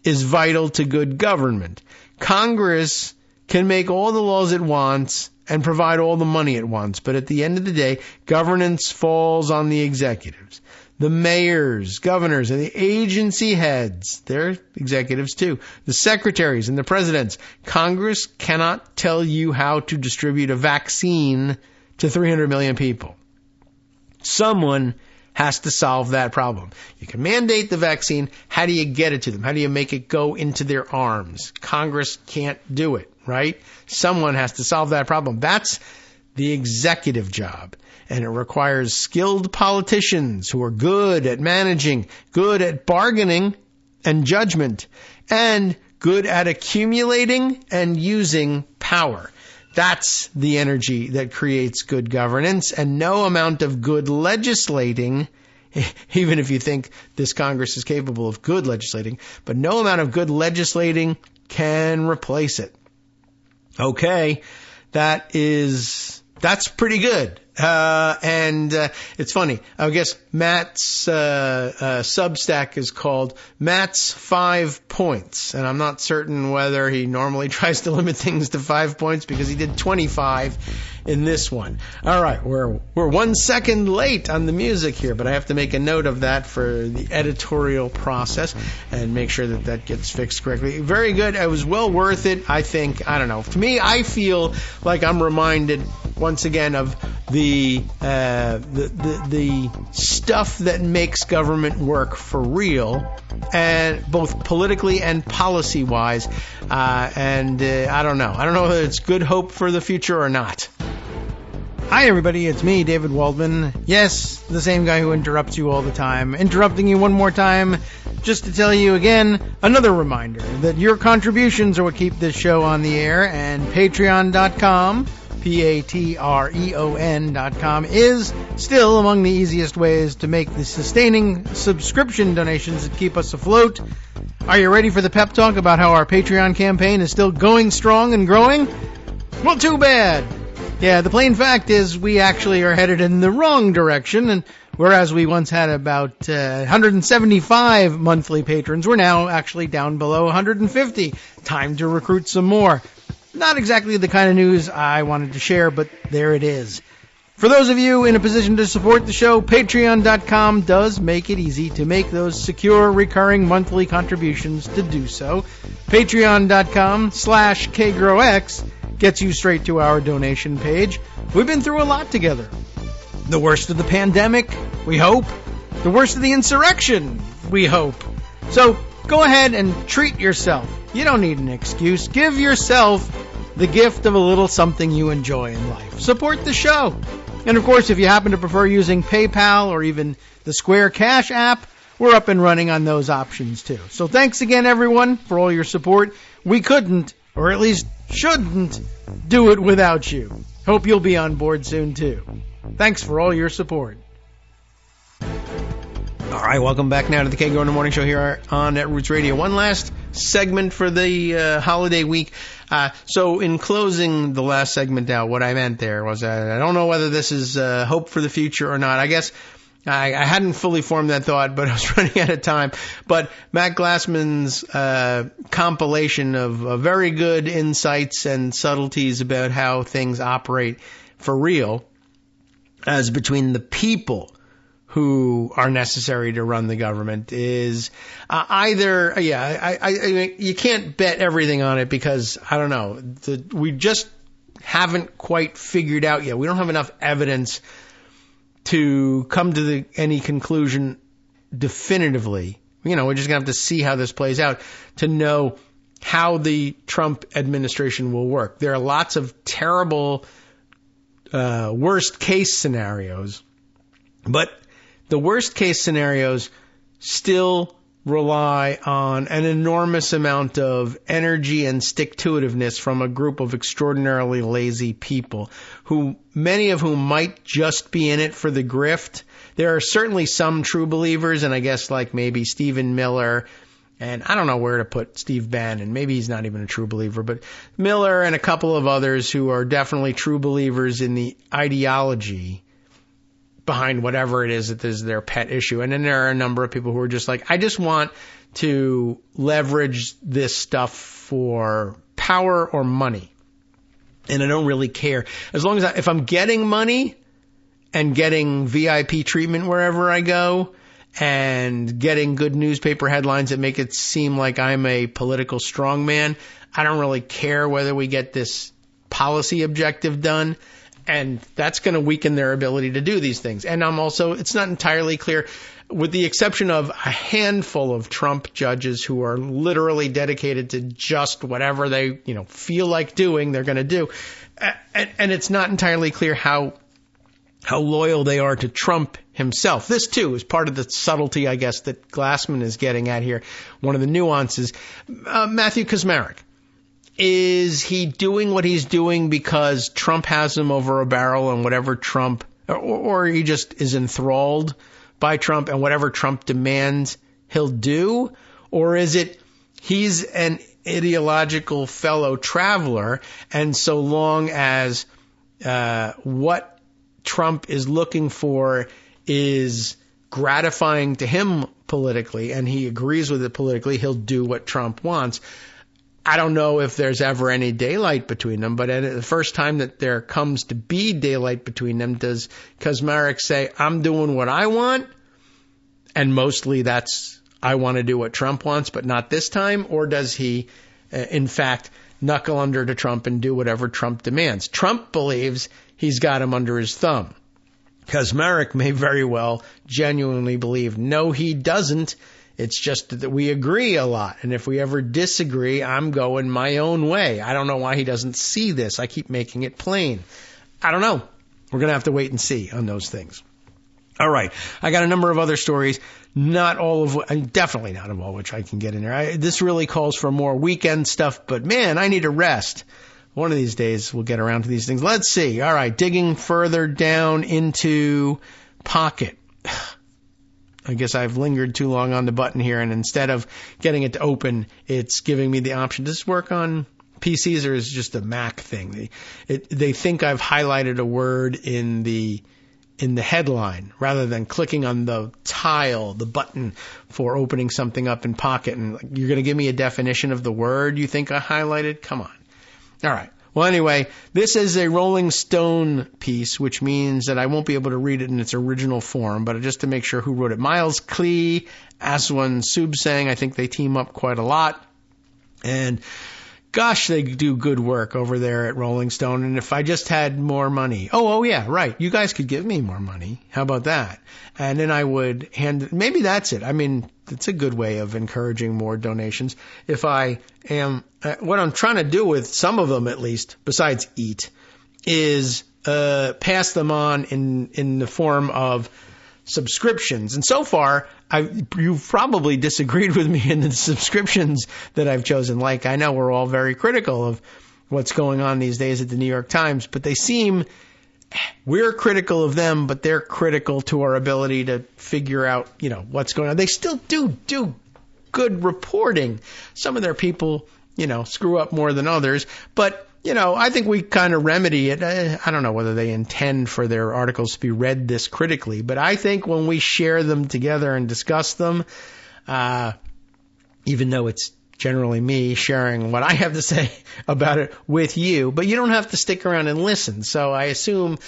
is vital to good government. Congress can make all the laws it wants and provide all the money it wants, but at the end of the day, governance falls on the executives. The mayors, governors, and the agency heads, they're executives too, the secretaries and the presidents. Congress cannot tell you how to distribute a vaccine to 300 million people. Someone has to solve that problem. You can mandate the vaccine. How do you get it to them? How do you make it go into their arms? Congress can't do it, right? Someone has to solve that problem. That's the executive job. And it requires skilled politicians who are good at managing, good at bargaining and judgment, and good at accumulating and using power. That's the energy that creates good governance, and no amount of good legislating, even if you think this Congress is capable of good legislating, but no amount of good legislating can replace it. Okay, that is That's pretty good. And it's funny. I guess Matt's Substack is called Matt's 5 Points. And I'm not certain whether he normally tries to limit things to 5 points because he did 25 in this one. All right, we're 1 second late on the music here, but I have to make a note of that for the editorial process and make sure that that gets fixed correctly. Very good. It was well worth it, I think. I don't know. To me, I feel like I'm reminded once again of the stuff that makes government work for real, and both politically and policy wise. I don't know. I don't know whether it's good hope for the future or not. Hi everybody, it's me, David Waldman. Yes, the same guy who interrupts you all the time. Interrupting you one more time just to tell you again, another reminder that your contributions are what keep this show on the air, and patreon.com, patreon.com, is still among the easiest ways to make the sustaining subscription donations that keep us afloat. Are you ready for the pep talk about how our Patreon campaign is still going strong and growing? Well, too bad. Yeah, the plain fact is we actually are headed in the wrong direction, and whereas we once had about 175 monthly patrons, we're now actually down below 150. Time to recruit some more. Not exactly the kind of news I wanted to share, but there it is. For those of you in a position to support the show, patreon.com does make it easy to make those secure, recurring monthly contributions to do so. Patreon.com/KagroX gets you straight to our donation page. We've been through a lot together. The worst of the pandemic, we hope. The worst of the insurrection, we hope. So go ahead and treat yourself. You don't need an excuse. Give yourself the gift of a little something you enjoy in life. Support the show. And of course, if you happen to prefer using PayPal or even the Square Cash app, we're up and running on those options too. So thanks again, everyone, for all your support. We couldn't, or at least shouldn't, do it without you. Hope you'll be on board soon too. Thanks for all your support. All right, welcome back now to the Kagro in the Morning Show here on Netroots Radio. One last segment for the holiday week. So in closing the last segment out, what I meant there was I don't know whether this is hope for the future or not. I guess I hadn't fully formed that thought, but I was running out of time. But Matt Glassman's compilation of very good insights and subtleties about how things operate for real as between the people who are necessary to run the government is either, you can't bet everything on it because, I don't know, we just haven't quite figured out yet. We don't have enough evidence to come to any conclusion definitively. We're just going to have to see how this plays out to know how the Trump administration will work. There are lots of terrible worst case scenarios, but the worst case scenarios still rely on an enormous amount of energy and stick-to-itiveness from a group of extraordinarily lazy people, who many of whom might just be in it for the grift. There are certainly some true believers, and I guess like maybe Stephen Miller, and I don't know where to put Steve Bannon. Maybe he's not even a true believer, but Miller and a couple of others who are definitely true believers in the ideology behind whatever it is that is their pet issue. And then there are a number of people who are just like, I just want to leverage this stuff for power or money. And I don't really care. As long as if I'm getting money and getting VIP treatment wherever I go and getting good newspaper headlines that make it seem like I'm a political strongman, I don't really care whether we get this policy objective done. And that's going to weaken their ability to do these things. And it's not entirely clear, with the exception of a handful of Trump judges who are literally dedicated to just whatever they, feel like doing, they're going to do. And it's not entirely clear how loyal they are to Trump himself. This, too, is part of the subtlety, I guess, that Glassman is getting at here. One of the nuances. Matthew Kaczmarek. Is he doing what he's doing because Trump has him over a barrel and whatever Trump, or he just is enthralled by Trump and whatever Trump demands he'll do? Or is it he's an ideological fellow traveler, and so long as what Trump is looking for is gratifying to him politically, and he agrees with it politically, he'll do what Trump wants. I don't know if there's ever any daylight between them, but at the first time that there comes to be daylight between them, does Kaczmarek say, I'm doing what I want, and mostly that's, I want to do what Trump wants, but not this time? Or does he, in fact, knuckle under to Trump and do whatever Trump demands? Trump believes he's got him under his thumb. Kaczmarek may very well genuinely believe, no, he doesn't. It's just that we agree a lot. And if we ever disagree, I'm going my own way. I don't know why he doesn't see this. I keep making it plain. I don't know. We're going to have to wait and see on those things. All right. I got a number of other stories. Not all of, definitely not of all which I can get in there. This really calls for more weekend stuff, but man, I need a rest. One of these days we'll get around to these things. Let's see. All right. Digging further down into Pocket. I guess I've lingered too long on the button here, and instead of getting it to open, it's giving me the option. Does this work on PCs, or is it just a Mac thing? They think I've highlighted a word in the headline rather than clicking on the tile, the button for opening something up in Pocket. And you're going to give me a definition of the word you think I highlighted? Come on. All right. Well, anyway, this is a Rolling Stone piece, which means that I won't be able to read it in its original form, but just to make sure who wrote it. Miles Klee, Aswan Subsang, I think they team up quite a lot. And gosh, they do good work over there at Rolling Stone. And if I just had more money, oh yeah, right. You guys could give me more money. How about that? And then I would maybe that's it. I mean, it's a good way of encouraging more donations. If I am, what I'm trying to do with some of them, at least, besides eat, is pass them on in the form of subscriptions. And so far, you've probably disagreed with me in the subscriptions that I've chosen. Like, I know we're all very critical of what's going on these days at the New York Times, but we're critical of them, but they're critical to our ability to figure out, what's going on. They still do good reporting. Some of their people, screw up more than others, but I think we kind of remedy it. I don't know whether they intend for their articles to be read this critically, but I think when we share them together and discuss them, even though it's generally me sharing what I have to say about it with you, but you don't have to stick around and listen. So I assume,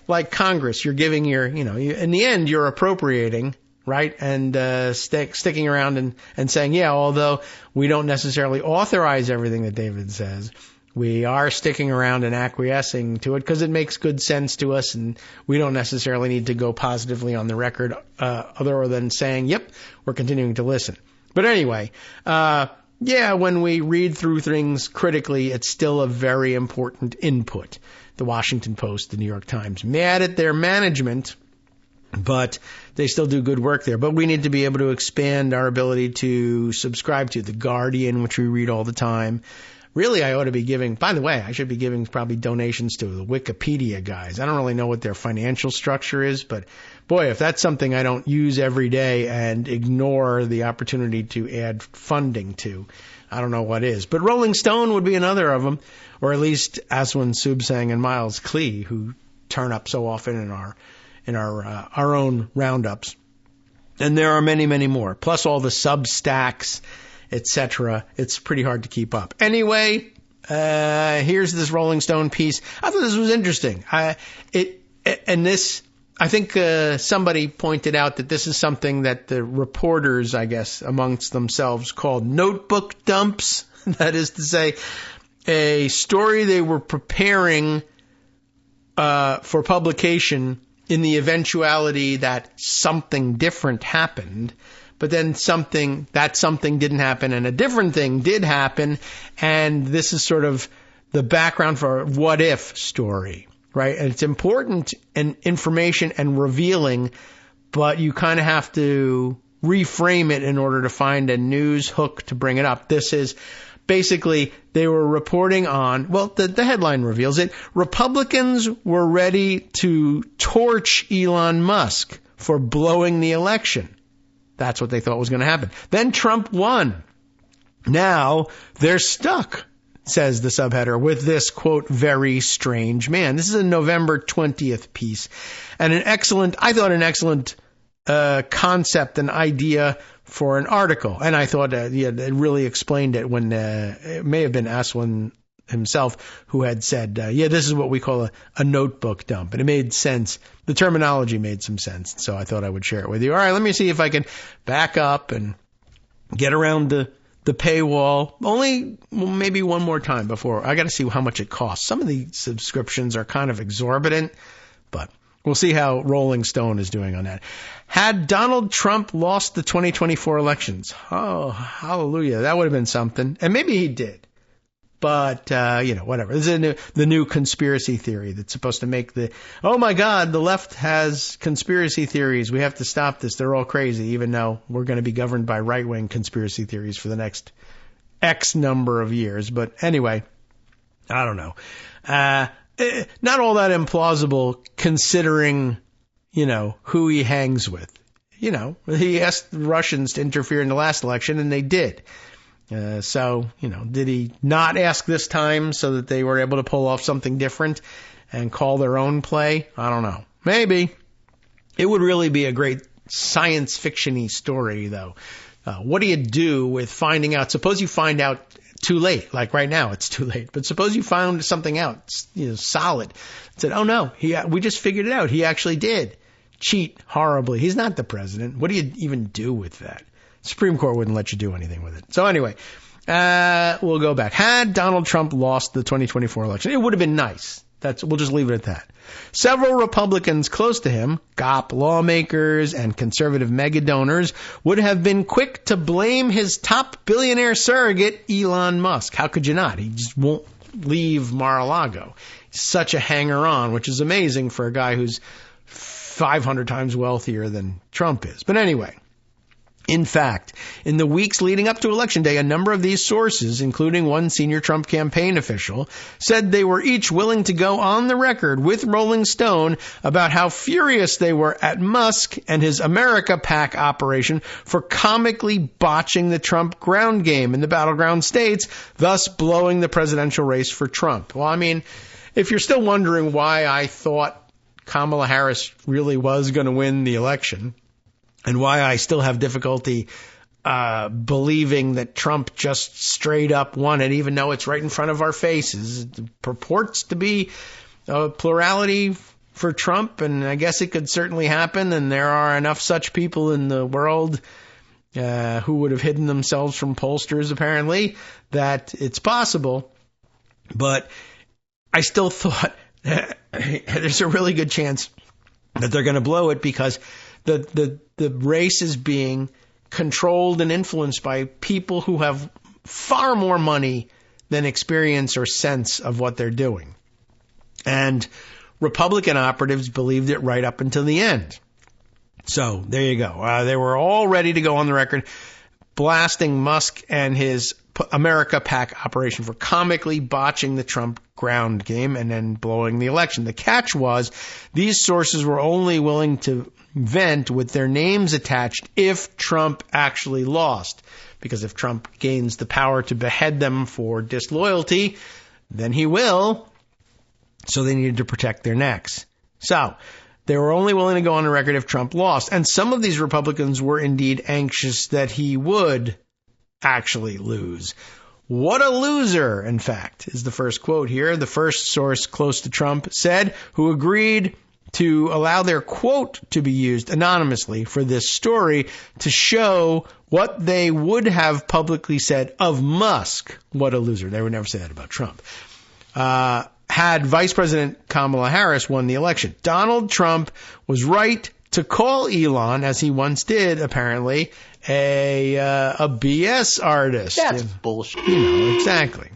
like Congress, you're giving in the end, you're appropriating, right? And sticking around and saying, although we don't necessarily authorize everything that David says, we are sticking around and acquiescing to it because it makes good sense to us, and we don't necessarily need to go positively on the record other than saying, yep, we're continuing to listen. But anyway, when we read through things critically, it's still a very important input. The Washington Post, the New York Times, mad at their management, but they still do good work there. But we need to be able to expand our ability to subscribe to The Guardian, which we read all the time. Really, I ought to be giving, by the way, I should be giving probably donations to the Wikipedia guys. I don't really know what their financial structure is, but boy, if that's something I don't use every day and ignore the opportunity to add funding to, I don't know what is. But Rolling Stone would be another of them, or at least Aswan Subsang and Miles Klee, who turn up so often in our own roundups. And there are many, many more, plus all the Substacks, etc. It's pretty hard to keep up. Anyway, here's this Rolling Stone piece. I thought this was interesting. I think somebody pointed out that this is something that the reporters, I guess, amongst themselves called notebook dumps. That is to say, a story they were preparing for publication in the eventuality that something different happened. But then something didn't happen and a different thing did happen. And this is sort of the background for a what if story, right? And it's important and information and revealing, but you kind of have to reframe it in order to find a news hook to bring it up. This is basically they were reporting on, the headline reveals it. Republicans were ready to torch Elon Musk for blowing the election. That's what they thought was going to happen. Then Trump won. Now they're stuck. says the subheader, with this, quote, very strange man. This is a November 20th piece, and I thought an excellent concept, an idea for an article. And I thought it really explained it when it may have been Aswin himself who had said, this is what we call a notebook dump. And it made sense. The terminology made some sense. So I thought I would share it with you. All right, let me see if I can back up and get around the paywall. Maybe one more time before. I got to see how much it costs. Some of the subscriptions are kind of exorbitant, but we'll see how Rolling Stone is doing on that. Had Donald Trump lost the 2024 elections? Oh, hallelujah. That would have been something. And maybe he did. But, whatever. This is the new conspiracy theory that's supposed to make oh my God, the left has conspiracy theories. We have to stop this. They're all crazy, even though we're going to be governed by right-wing conspiracy theories for the next X number of years. But anyway, I don't know. Not all that implausible considering, who he hangs with. He asked the Russians to interfere in the last election, and they did. Did he not ask this time so that they were able to pull off something different and call their own play? I don't know. Maybe. It would really be a great science fiction-y story, though. What do you do with finding out? Suppose you find out too late. Like right now, it's too late. But suppose you found something out, solid. Said, oh no, we just figured it out. He actually did cheat horribly. He's not the president. What do you even do with that? Supreme Court wouldn't let you do anything with it. So anyway, we'll go back. Had Donald Trump lost the 2024 election, it would have been nice. We'll just leave it at that. Several Republicans close to him, GOP lawmakers and conservative mega donors, would have been quick to blame his top billionaire surrogate, Elon Musk. How could you not? He just won't leave Mar-a-Lago. He's such a hanger-on, which is amazing for a guy who's 500 times wealthier than Trump is. But anyway, in fact, in the weeks leading up to Election Day, a number of these sources, including one senior Trump campaign official, said they were each willing to go on the record with Rolling Stone about how furious they were at Musk and his America PAC operation for comically botching the Trump ground game in the battleground states, thus blowing the presidential race for Trump. Well, I mean, if you're still wondering why I thought Kamala Harris really was going to win the election, and why I still have difficulty believing that Trump just straight up won it, even though it's right in front of our faces. It purports to be a plurality for Trump, and I guess it could certainly happen, and there are enough such people in the world who would have hidden themselves from pollsters, apparently, that it's possible. But I still thought there's a really good chance that they're going to blow it because the race is being controlled and influenced by people who have far more money than experience or sense of what they're doing. And Republican operatives believed it right up until the end. So there you go. They were all ready to go on the record blasting Musk and his America PAC operation for comically botching the Trump ground game and then blowing the election. The catch was these sources were only willing to vent with their names attached if Trump actually lost. Because if Trump gains the power to behead them for disloyalty, then he will. So they needed to protect their necks. So they were only willing to go on the record if Trump lost. And some of these Republicans were indeed anxious that he would actually lose. What a loser, in fact, is the first quote here. The first source close to Trump said, who agreed to allow their quote to be used anonymously for this story to show what they would have publicly said of Musk. What a loser. They would never say that about Trump. Had Vice President Kamala Harris won the election. Donald Trump was right to call Elon, as he once did, apparently, a BS artist. That's bullshit. Exactly.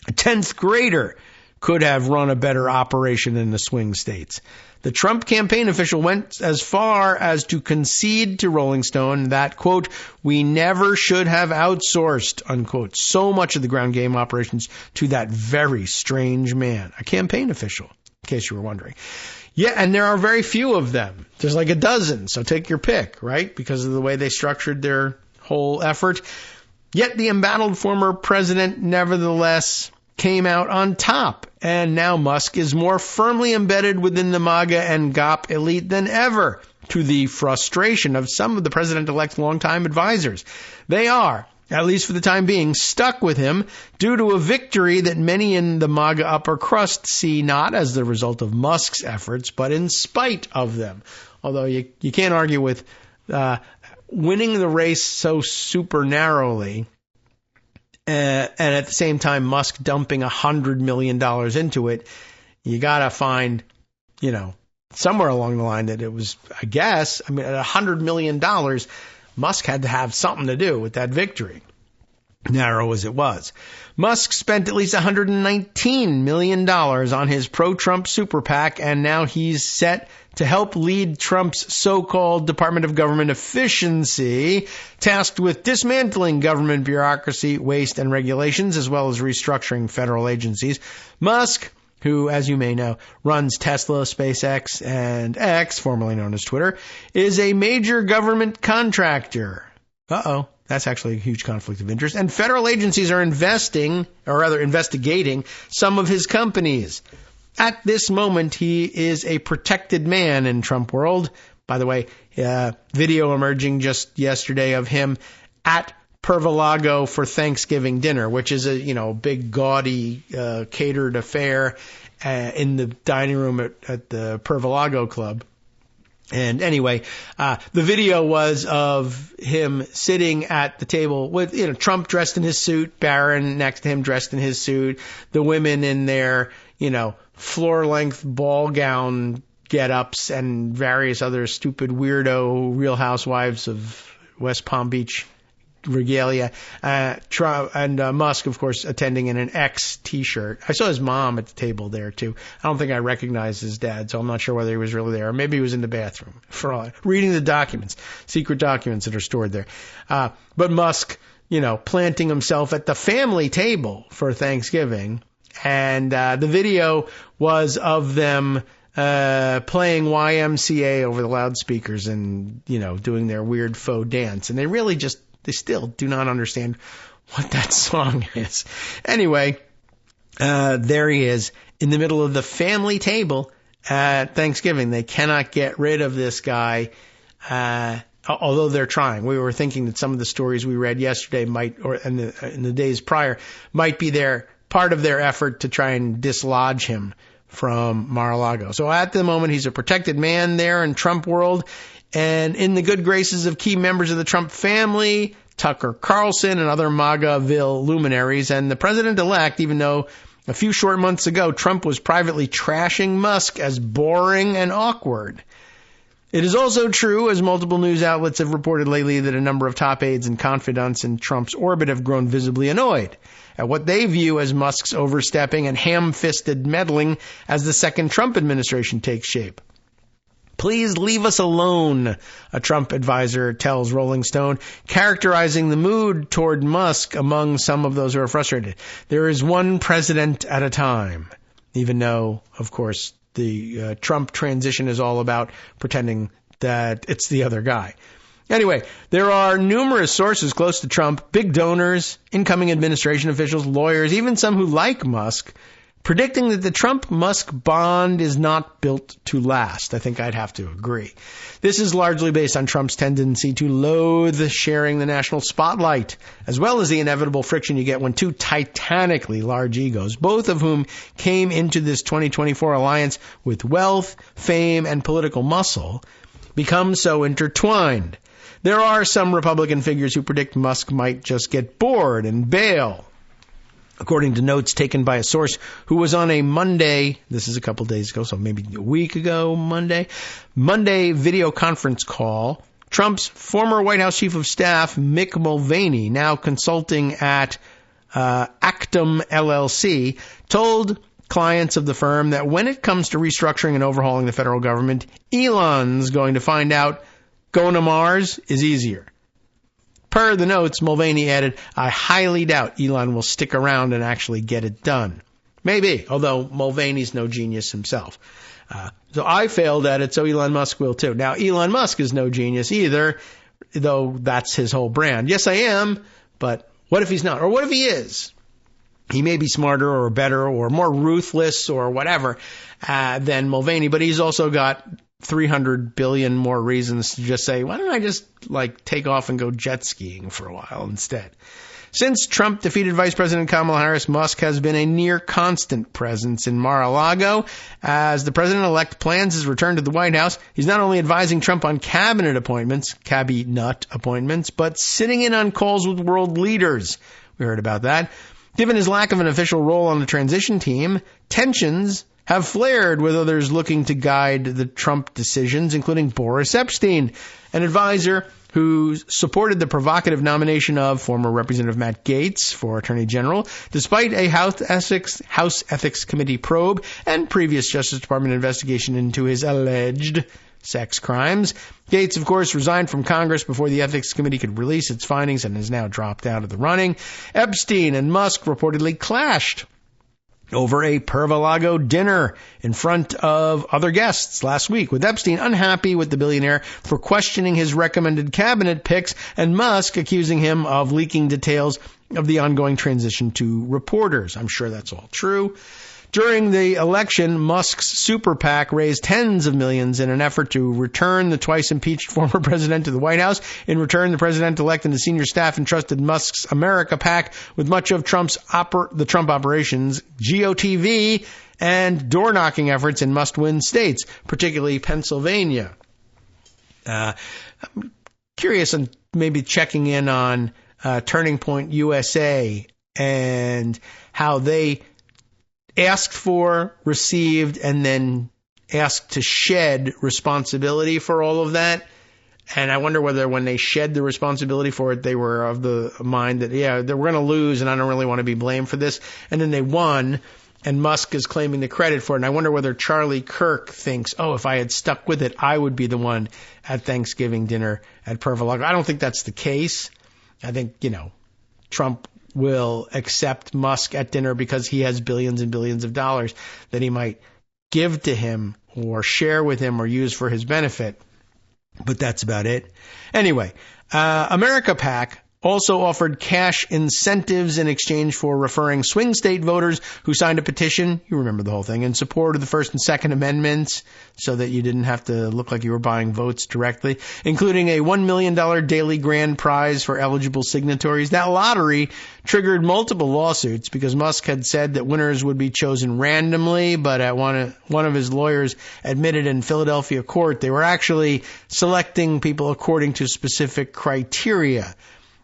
A 10th grader could have run a better operation in the swing states. The Trump campaign official went as far as to concede to Rolling Stone that, quote, we never should have outsourced, unquote, so much of the ground game operations to that very strange man, a campaign official, in case you were wondering. Yeah, and there are very few of them. There's like a dozen, so take your pick, right? Because of the way they structured their whole effort. Yet the embattled former president nevertheless came out on top, and now Musk is more firmly embedded within the MAGA and GOP elite than ever, to the frustration of some of the president-elect's longtime advisors. They are, at least for the time being, stuck with him due to a victory that many in the MAGA upper crust see not as the result of Musk's efforts, but in spite of them. Although you can't argue with winning the race so super narrowly, and at the same time Musk dumping $100 million into it. You got to find, somewhere along the line that it was, at $100 million, Musk had to have something to do with that victory, narrow as it was. Musk spent at least $119 million on his pro-Trump super PAC, and now he's set to help lead Trump's so-called Department of Government Efficiency, tasked with dismantling government bureaucracy, waste, and regulations, as well as restructuring federal agencies. Musk, who, as you may know, runs Tesla, SpaceX, and X, formerly known as Twitter, is a major government contractor. That's actually a huge conflict of interest. And federal agencies are investigating some of his companies. At this moment, he is a protected man in Trump world. By the way, video emerging just yesterday of him at Pervalago for Thanksgiving dinner, which is a big gaudy catered affair in the dining room at the Pervalago Club. And anyway, the video was of him sitting at the table with Trump dressed in his suit, Barron next to him dressed in his suit, the women in their floor-length ball gown get-ups and various other stupid weirdo Real Housewives of West Palm Beach regalia. Trump and Musk, of course, attending in an X T-shirt. I saw his mom at the table there, too. I don't think I recognized his dad, so I'm not sure whether he was really there. Or maybe he was in the bathroom reading the documents, secret documents that are stored there. But Musk, planting himself at the family table for Thanksgiving. And the video was of them playing YMCA over the loudspeakers and, doing their weird faux dance. And they still do not understand what that song is. Anyway, there he is in the middle of the family table at Thanksgiving. They cannot get rid of this guy, although they're trying. We were thinking that some of the stories we read yesterday in the days prior might be part of their effort to try and dislodge him from Mar-a-Lago. So at the moment, he's a protected man there in Trump world, and in the good graces of key members of the Trump family, Tucker Carlson and other MAGAville luminaries, and the president-elect, even though a few short months ago Trump was privately trashing Musk as boring and awkward. It is also true, as multiple news outlets have reported lately, that a number of top aides and confidants in Trump's orbit have grown visibly annoyed at what they view as Musk's overstepping and ham-fisted meddling as the second Trump administration takes shape. Please leave us alone, a Trump advisor tells Rolling Stone, characterizing the mood toward Musk among some of those who are frustrated. There is one president at a time, even though, of course, the Trump transition is all about pretending that it's the other guy. Anyway, there are numerous sources close to Trump, big donors, incoming administration officials, lawyers, even some who like Musk, predicting that the Trump-Musk bond is not built to last. I think I'd have to agree. This is largely based on Trump's tendency to loathe sharing the national spotlight, as well as the inevitable friction you get when two titanically large egos, both of whom came into this 2024 alliance with wealth, fame, and political muscle, become so intertwined. There are some Republican figures who predict Musk might just get bored and bail. According to notes taken by a source who was on a Monday, this is a couple days ago, so maybe a week ago, Monday video conference call, Trump's former White House Chief of Staff, Mick Mulvaney, now consulting at Actum LLC, told clients of the firm that when it comes to restructuring and overhauling the federal government, Elon's going to find out going to Mars is easier. Per the notes, Mulvaney added, I highly doubt Elon will stick around and actually get it done. Maybe, although Mulvaney's no genius himself. So I failed at it, so Elon Musk will too. Now, Elon Musk is no genius either, though that's his whole brand. Yes, I am, but What if he's not? Or what if he is? He may be smarter or better or more ruthless or whatever than Mulvaney, but he's also got 300 billion more reasons to just say, why don't I just take off and go jet skiing for a while instead? Since Trump defeated Vice President Kamala Harris, Musk has been a near constant presence in Mar-a-Lago. As the president-elect plans his return to the White House, he's not only advising Trump on cabinet appointments, but sitting in on calls with world leaders. We heard about that. Given his lack of an official role on the transition team, tensions have flared with others looking to guide the Trump decisions, including Boris Epstein, an advisor who supported the provocative nomination of former Representative Matt Gaetz for Attorney General, despite a House Ethics Committee probe and previous Justice Department investigation into his alleged sex crimes. Gaetz, of course, resigned from Congress before the Ethics Committee could release its findings and has now dropped out of the running. Epstein and Musk reportedly clashed over a Mar-a-Lago dinner in front of other guests last week, with Epstein unhappy with the billionaire for questioning his recommended cabinet picks and Musk accusing him of leaking details of the ongoing transition to reporters. I'm sure that's all true. During the election, Musk's super PAC raised tens of millions in an effort to return the twice-impeached former president to the White House. In return, the president-elect and the senior staff entrusted Musk's America PAC with much of the Trump operations, GOTV, and door-knocking efforts in must-win states, particularly Pennsylvania. I'm curious and maybe checking in on Turning Point USA and how they asked for, received, and then asked to shed responsibility for all of that. And I wonder whether when they shed the responsibility for it, they were of the mind that, they were going to lose and I don't really want to be blamed for this. And then they won, and Musk is claiming the credit for it. And I wonder whether Charlie Kirk thinks, if I had stuck with it, I would be the one at Thanksgiving dinner at Mar-a-Lago. I don't think that's the case. I think, Trump will accept Musk at dinner because he has billions and billions of dollars that he might give to him or share with him or use for his benefit. But that's about it. Anyway, America PAC also offered cash incentives in exchange for referring swing state voters who signed a petition, you remember the whole thing, in support of the First and Second Amendments so that you didn't have to look like you were buying votes directly, including a $1 million daily grand prize for eligible signatories. That lottery triggered multiple lawsuits because Musk had said that winners would be chosen randomly, but at one of his lawyers admitted in Philadelphia court they were actually selecting people according to specific criteria.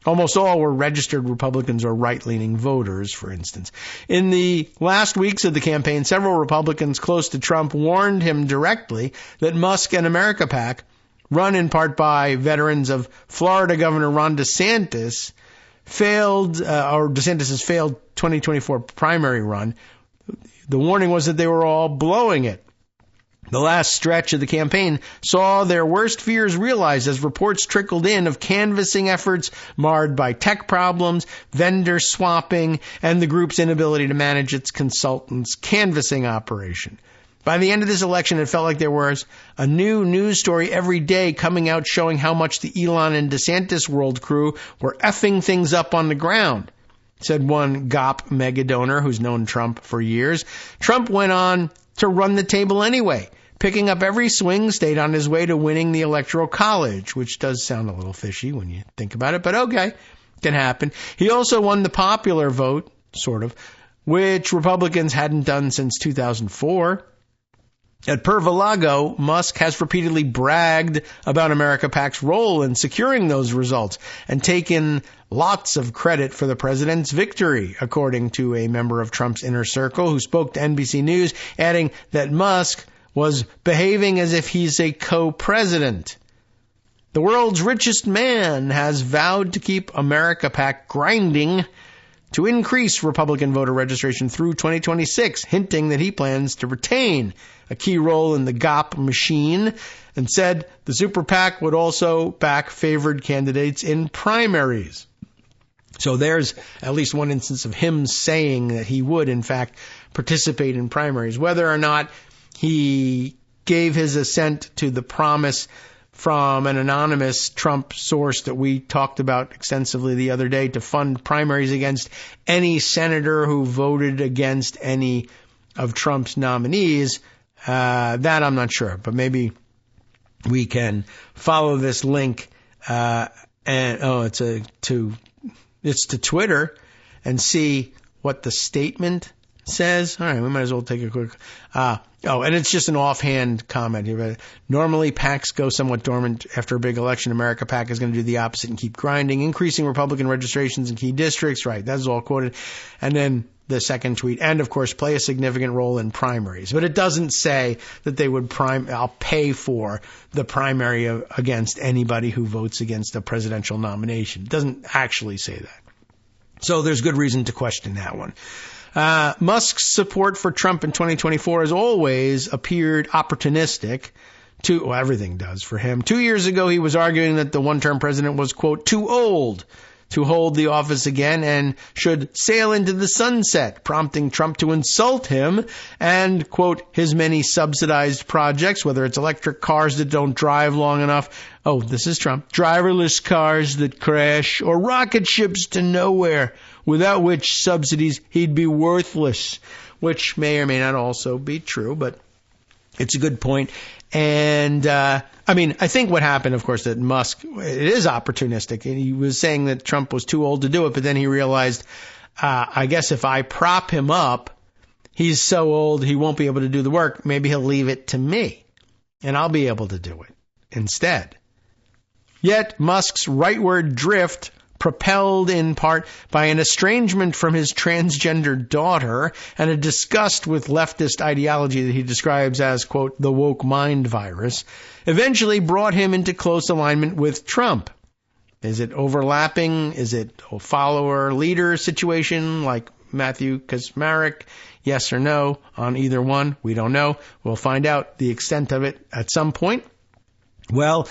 Almost all were registered Republicans or right-leaning voters, for instance. In the last weeks of the campaign, several Republicans close to Trump warned him directly that Musk and America PAC, run in part by veterans of Florida Governor Ron DeSantis, DeSantis' failed 2024 primary run. The warning was that they were all blowing it. The last stretch of the campaign saw their worst fears realized as reports trickled in of canvassing efforts marred by tech problems, vendor swapping, and the group's inability to manage its consultants' canvassing operation. By the end of this election, it felt like there was a new news story every day coming out showing how much the Elon and DeSantis world crew were effing things up on the ground, said one GOP mega donor who's known Trump for years. Trump went on to run the table anyway, picking up every swing state on his way to winning the Electoral College, which does sound a little fishy when you think about it, but okay, can happen. He also won the popular vote, sort of, which Republicans hadn't done since 2004. At Mar-a-Lago, Musk has repeatedly bragged about America PAC's role in securing those results and taken lots of credit for the president's victory, according to a member of Trump's inner circle who spoke to NBC News, adding that Musk was behaving as if he's a co-president. The world's richest man has vowed to keep America PAC grinding to increase Republican voter registration through 2026, hinting that he plans to retain a key role in the GOP machine, and said the super PAC would also back favored candidates in primaries. So there's at least one instance of him saying that he would, in fact, participate in primaries. Whether or not he gave his assent to the promise from an anonymous Trump source that we talked about extensively the other day to fund primaries against any senator who voted against any of Trump's nominees. That I'm not sure, but maybe we can follow this link it's to Twitter and see what the statement says. All right, we might as well take a quick. And it's just an offhand comment here. Normally, PACs go somewhat dormant after a big election. America PAC is going to do the opposite and keep grinding, increasing Republican registrations in key districts. Right, that's all quoted. And then the second tweet, and of course, play a significant role in primaries. But it doesn't say that they would I'll pay for the primary against anybody who votes against a presidential nomination. It doesn't actually say that. So there's good reason to question that one. Musk's support for Trump in 2024 has always appeared opportunistic. Everything does for him. 2 years ago, he was arguing that the one-term president was, quote, too old to hold the office again and should sail into the sunset, prompting Trump to insult him and, quote, his many subsidized projects, whether it's electric cars that don't drive long enough. Oh, this is Trump. Driverless cars that crash or rocket ships to nowhere, without which subsidies he'd be worthless, which may or may not also be true, but it's a good point. And, I think what happened, of course, that Musk, it is opportunistic. He was saying that Trump was too old to do it, but then he realized, I guess if I prop him up, he's so old he won't be able to do the work. Maybe he'll leave it to me, and I'll be able to do it instead. Yet Musk's rightward drift, propelled in part by an estrangement from his transgender daughter and a disgust with leftist ideology that he describes as, quote, the woke mind virus, eventually brought him into close alignment with Trump. Is it overlapping? Is it a follower-leader situation like Matthew Kaczmarek? Yes or no on either one? We don't know. We'll find out the extent of it at some point. Well,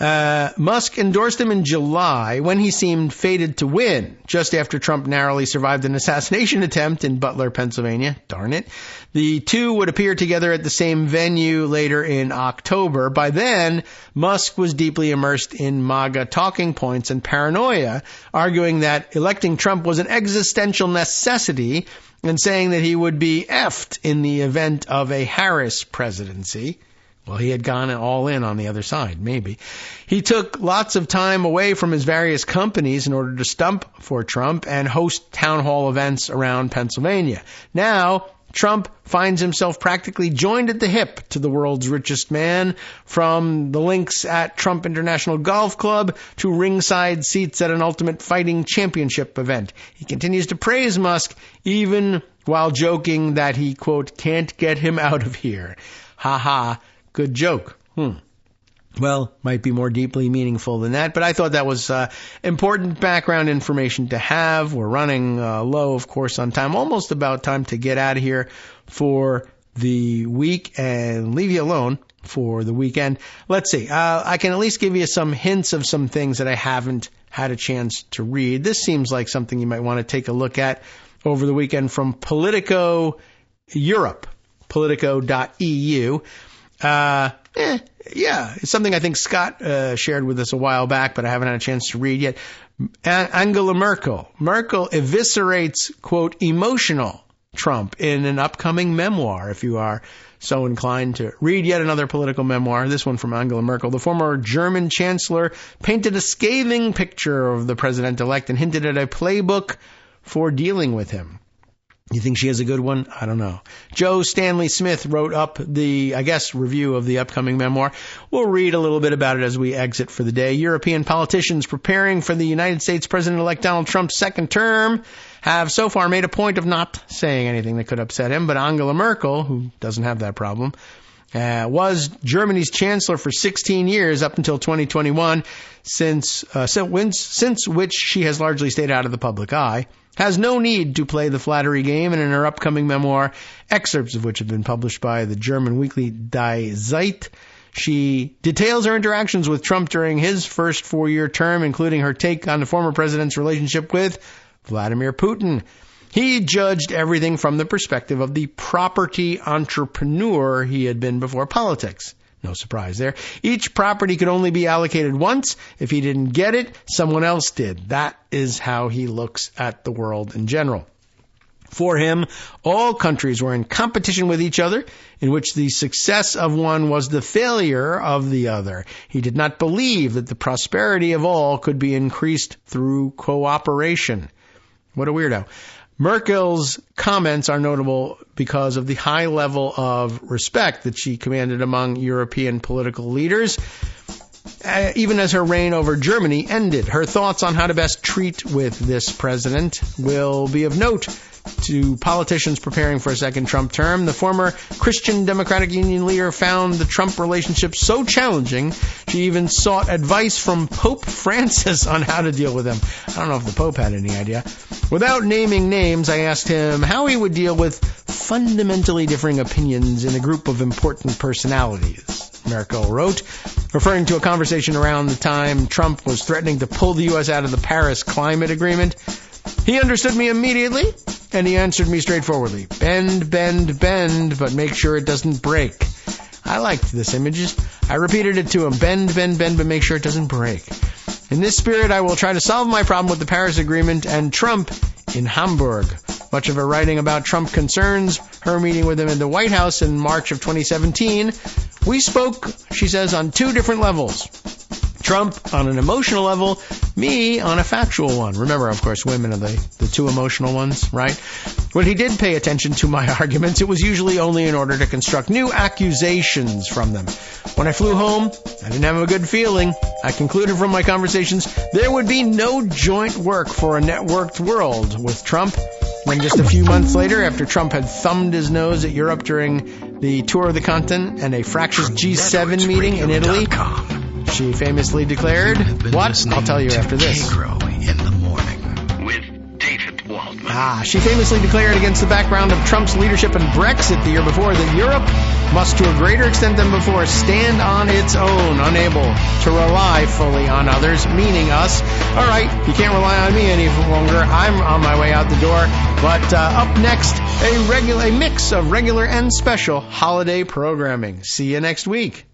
Musk endorsed him in July when he seemed fated to win, just after Trump narrowly survived an assassination attempt in Butler, Pennsylvania. Darn it. The two would appear together at the same venue later in October. By then, Musk was deeply immersed in MAGA talking points and paranoia, arguing that electing Trump was an existential necessity and saying that he would be effed in the event of a Harris presidency. Well, he had gone all in on the other side, maybe. He took lots of time away from his various companies in order to stump for Trump and host town hall events around Pennsylvania. Now, Trump finds himself practically joined at the hip to the world's richest man, from the links at Trump International Golf Club to ringside seats at an Ultimate Fighting Championship event. He continues to praise Musk, even while joking that he, quote, can't get him out of here. Ha ha. Good joke. Well, might be more deeply meaningful than that, but I thought that was important background information to have. We're running low, of course, on time. Almost about time to get out of here for the week and leave you alone for the weekend. Let's see. I can at least give you some hints of some things that I haven't had a chance to read. This seems like something you might want to take a look at over the weekend from Politico Europe, politico.eu. It's something I think Scott shared with us a while back, but I haven't had a chance to read yet. Angela Merkel eviscerates, quote, emotional Trump in an upcoming memoir, if you are so inclined to read yet another political memoir. This one from Angela Merkel. The former German chancellor painted a scathing picture of the president-elect and hinted at a playbook for dealing with him. You think she has a good one? I don't know. Joe Stanley Smith wrote up the, review of the upcoming memoir. We'll read a little bit about it as we exit for the day. European politicians preparing for the United States President-elect Donald Trump's second term have so far made a point of not saying anything that could upset him. But Angela Merkel, who doesn't have that problem, was Germany's chancellor for 16 years up until 2021, since which she has largely stayed out of the public eye, has no need to play the flattery game, and in her upcoming memoir, excerpts of which have been published by the German weekly Die Zeit, she details her interactions with Trump during his first 4-year term, including her take on the former president's relationship with Vladimir Putin. He judged everything from the perspective of the property entrepreneur he had been before politics, No surprise there. Each property could only be allocated once. If he didn't get it, someone else did. That is how he looks at the world in general. For him, all countries were in competition with each other, in which the success of one was the failure of the other. He did not believe that the prosperity of all could be increased through cooperation. What a weirdo. Merkel's comments are notable because of the high level of respect that she commanded among European political leaders, even as her reign over Germany ended. Her thoughts on how to best treat with this president will be of note to politicians preparing for a second Trump term. The former Christian Democratic Union leader found the Trump relationship so challenging, she even sought advice from Pope Francis on how to deal with him. I don't know if the Pope had any idea. Without naming names, I asked him how he would deal with fundamentally differing opinions in a group of important personalities, Merkel wrote, referring to a conversation around the time Trump was threatening to pull the U.S. out of the Paris Climate Agreement. He understood me immediately, and he answered me straightforwardly. Bend, bend, bend, but make sure it doesn't break. I liked this image. I repeated it to him. Bend, bend, bend, but make sure it doesn't break. In this spirit, I will try to solve my problem with the Paris Agreement and Trump in Hamburg. Much of her writing about Trump concerns her meeting with him in the White House in March of 2017. We spoke, she says, on two different levels. Trump on an emotional level, me on a factual one. Remember, of course, women are the two emotional ones, right? When he did pay attention to my arguments, it was usually only in order to construct new accusations from them. When I flew home, I didn't have a good feeling. I concluded from my conversations there would be no joint work for a networked world with Trump. When just a few months later, after Trump had thumbed his nose at Europe during the tour of the continent and a fractious G7 meeting in Italy, she famously declared, what? I'll tell you after this. Kagro in the morning with David Waldman. She famously declared against the background of Trump's leadership and Brexit the year before that Europe must, to a greater extent than before, stand on its own, unable to rely fully on others, meaning us. All right, you can't rely on me any longer. I'm on my way out the door. But up next, a mix of regular and special holiday programming. See you next week.